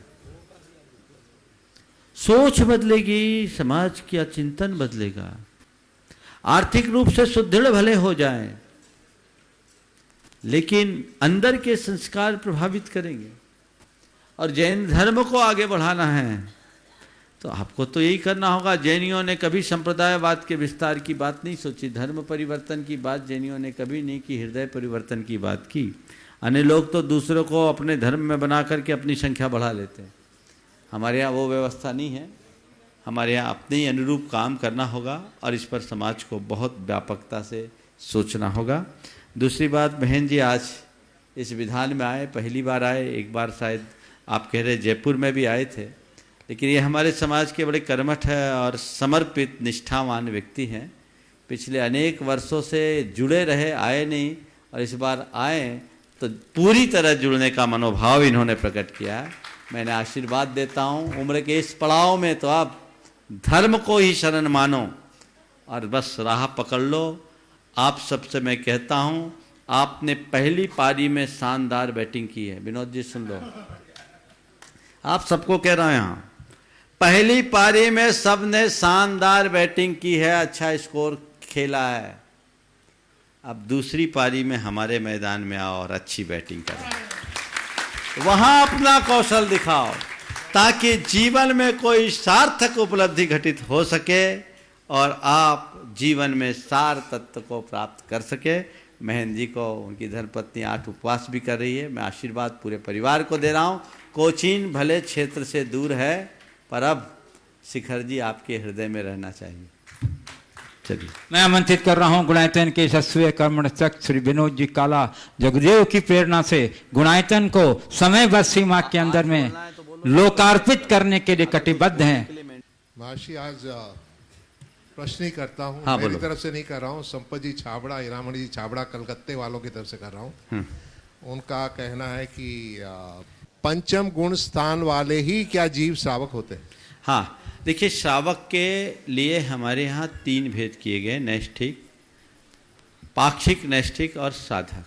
सोच बदलेगी, समाज का चिंतन बदलेगा, आर्थिक रूप से सुदृढ़ भले हो जाएं, लेकिन अंदर के संस्कार प्रभावित करेंगे। और जैन धर्म को आगे बढ़ाना है तो आपको तो यही करना होगा। जैनियों ने कभी संप्रदायवाद के विस्तार की बात नहीं सोची, धर्म परिवर्तन की बात जैनियों ने कभी नहीं की, हृदय परिवर्तन की बात की। अन्य लोग तो दूसरों को अपने धर्म में बना करके अपनी संख्या बढ़ा लेते हैं। हमारे यहाँ वो व्यवस्था नहीं है। हमारे यहाँ अपने ही अनुरूप काम करना होगा और इस पर समाज को बहुत व्यापकता से सोचना होगा। दूसरी बात, बहन जी आज इस विधान में आए, पहली बार आए, एक बार शायद आप कह रहे जयपुर में भी आए थे, लेकिन ये हमारे समाज के बड़े कर्मठ है और समर्पित निष्ठावान व्यक्ति हैं। पिछले अनेक वर्षों से जुड़े रहे, आए नहीं, और इस बार आए तो पूरी तरह जुड़ने का मनोभाव इन्होंने प्रकट किया। मैंने आशीर्वाद देता हूँ, उम्र के इस पड़ाव में तो आप धर्म को ही शरण मानो और बस राह पकड़ लो। आप सबसे मैं कहता हूँ, आपने पहली पारी में शानदार बैटिंग की है। विनोद जी सुन लो, आप सबको कह रहा हूँ, यहाँ पहली पारी में सबने शानदार बैटिंग की है, अच्छा स्कोर खेला है। अब दूसरी पारी में हमारे मैदान में आओ और अच्छी बैटिंग करो, वहां अपना कौशल दिखाओ, ताकि जीवन में कोई सार्थक उपलब्धि घटित हो सके और आप जीवन में सार तत्व को प्राप्त कर सके। महन जी को उनकी धर्मपत्नी 8 उपवास भी कर रही है। मैं आशीर्वाद पूरे परिवार को दे रहा हूँ। कोचीन भले क्षेत्र से दूर है, पर अब शिखर जी आपके हृदय में रहना चाहिए। चलिए, मैं आमंत्रित कर रहा हूं गुणायतन के यशस्वी कर्मणचक श्री विनोद जी काला, जगदेव की प्रेरणा से गुणायतन को समयबद्ध सीमा के अंदर में लोकार्पित करने के लिए कटिबद्ध हैं। महर्षि, आज प्रश्न ही करता हूँ। हाँ, मेरी बोलो। तरफ से नहीं कर रहा हूँ, संपत जी छाबड़ा, हीरामणि जी छाबड़ा कलकत्ते वालों की तरफ से कर रहा हूँ। उनका कहना है कि पंचम गुण स्थान वाले ही क्या जीव श्रावक होते हैं? हाँ, देखिए, श्रावक के लिए हमारे यहाँ 3 भेद किए गए, नैष्ठिक, पाक्षिक नैष्ठिक और साधक।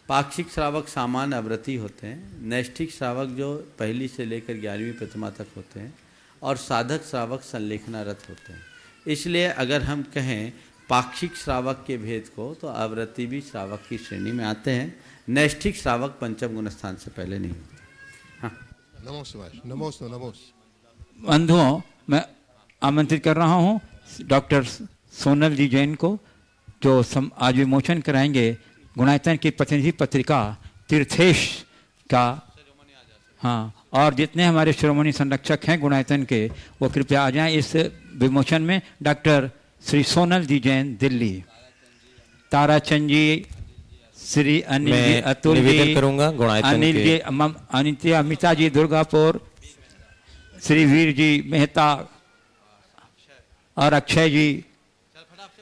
पाक्षिक श्रावक सामान्य अव्रती होते हैं, नैष्ठिक श्रावक जो पहली से लेकर 11वीं प्रतिमा तक होते हैं, और साधक श्रावक संलेखनारत होते हैं। इसलिए अगर हम कहें पाक्षिक श्रावक के भेद को, तो अव्रती भी श्रावक की श्रेणी में आते हैं। नैष्ठिक श्रावक पंचम गुण स्थान से पहले नहीं होते। हाँ, नमोस्तु। बंधुओं, मैं आमंत्रित कर रहा हूँ डॉक्टर सोनल जी जैन को, जो आज विमोचन कराएंगे गुणायतन की प्रतिनिधि पत्रिका तीर्थेश का। हाँ, और जितने हमारे शिरोमणि संरक्षक हैं गुणायतन के, वो कृपया आ जाएं इस विमोचन में। डॉक्टर श्री सोनल जी जैन, दिल्ली। ताराचंद जी, श्री अनिल जी, अतुल जी, अनिल जी, अनित्य, अमिता जी दुर्गापुर, श्री वीर जी मेहता और अक्षय जी,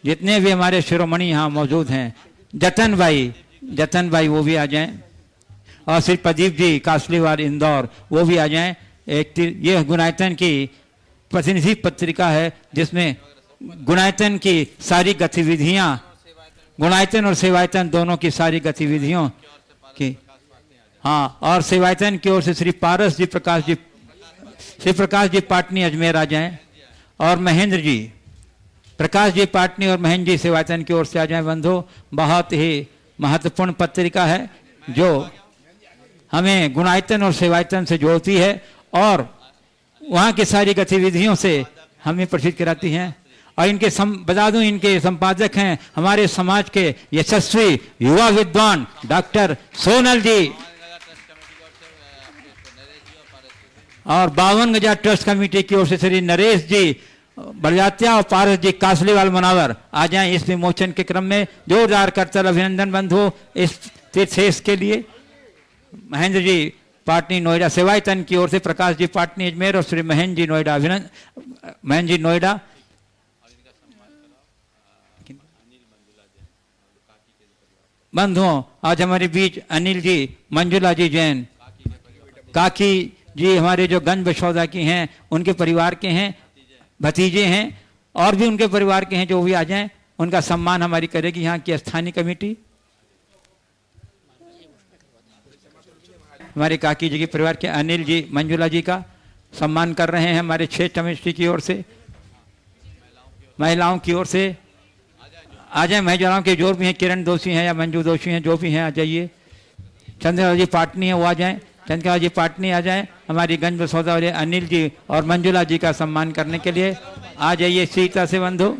जितने भी हमारे शिरोमणि यहाँ मौजूद हैं। जतन भाई वो भी आ जाएं, और श्री प्रदीप जी कासलीवाल इंदौर, वो भी आ जाएं। ये गुणायतन की प्रतिनिधि पत्रिका है, जिसमें गुणायतन की सारी गतिविधियां, गुणायतन और सेवायतन दोनों की सारी गतिविधियों की, हाँ, और सेवायतन की ओर से श्री पारस जी, श्री प्रकाश जी पाटनी अजमेर आ जाएं, और महेंद्र जी, प्रकाश जी पाटनी और महेंद्र जी सेवायतन की ओर से आ जाएं। बंधु, बहुत ही महत्वपूर्ण पत्रिका है जो हमें गुणायतन और सेवायतन से जोड़ती है, और वहाँ की सारी गतिविधियों से हमें परिचित कराती हैं। और इनके बता दूं, इनके संपादक हैं हमारे समाज के यशस्वी युवा विद्वान डॉक्टर सोनल जी, और 52 गजा ट्रस्ट कमेटी की ओर से श्री नरेश जी बरजात्या और पारस जी कासलीवाल मनावर आ जाएं इस विमोचन के क्रम में। जोरदार करतल अभिनंदन बंधु इस तीर्थेश के लिए। महेंद्र जी पाटनी नोएडा सेवायतन की ओर से, प्रकाश जी पाटनी अजमेर और श्री महेंद्र जी नोएडा, महेंद्र जी नोएडा। बंधुओं, आज हमारे बीच अनिल जी, मंजुला जी जैन, काकी जी हमारे जो गंज बशौदा की हैं, उनके परिवार के हैं, भतीजे हैं, और भी उनके परिवार के हैं, जो भी आ जाएं। उनका सम्मान हमारी करेगी यहाँ की स्थानीय कमेटी। हमारे काकी जी के परिवार के अनिल जी, मंजुला जी का सम्मान कर रहे हैं हमारे क्षेत्र कमेटी की ओर से, महिलाओं की ओर से। आ जाए महिलाओं के जो भी हैं, किरण दोषी हैं या मंजू दोषी हैं, जो भी हैं आ जाइए। चंद्रकला जी पाटनी है, वो आ जाएं। चंद्रकला जी पाटनी आ जाएं, हमारी गंज बसौदा वाले अनिल जी और मंजुला जी का सम्मान करने के लिए आ जाइए सीता से बंधु।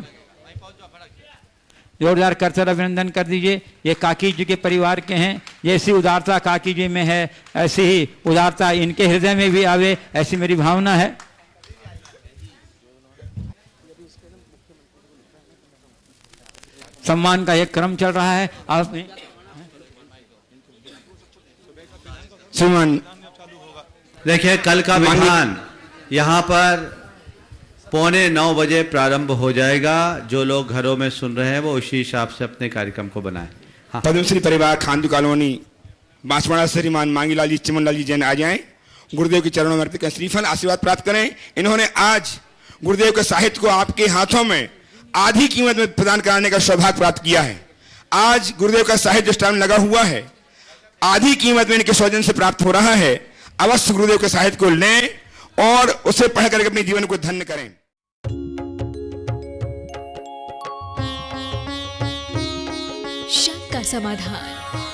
जोरदार करतल अभिनंदन कर दीजिए। ये काकी जी के परिवार के हैं। जैसी उदारता काकी जी में है, ऐसी ही उदारता इनके हृदय में भी आवे, ऐसी मेरी भावना है। सम्मान का एक क्रम चल रहा है। आप सुमन, देखिए, कल का विधान यहाँ पर 8:45 बजे प्रारंभ हो जाएगा। जो लोग घरों में सुन रहे हैं वो उसी हिसाब से अपने कार्यक्रम को बनाएं। हाँ। पद्मश्री परिवार खांडू कॉलोनी बांसवाड़ा श्रीमान मांगीलाल जी, चिमनलाल जी जैन आ जाएं। गुरुदेव के चरणों में अर्पित करें, श्रीफल आशीर्वाद प्राप्त करें। इन्होंने आज गुरुदेव के साहित्य को आपके हाथों में आधी कीमत में प्रदान कराने का सौभाग्य प्राप्त किया है। आज गुरुदेव का साहित्य स्टैंड लगा हुआ है, आधी कीमत में इनके सौजन से प्राप्त हो रहा है। अवश्य गुरुदेव के साहित्य को लें और उसे पढ़ करके अपने जीवन को धन्य करें। शंका समाधान।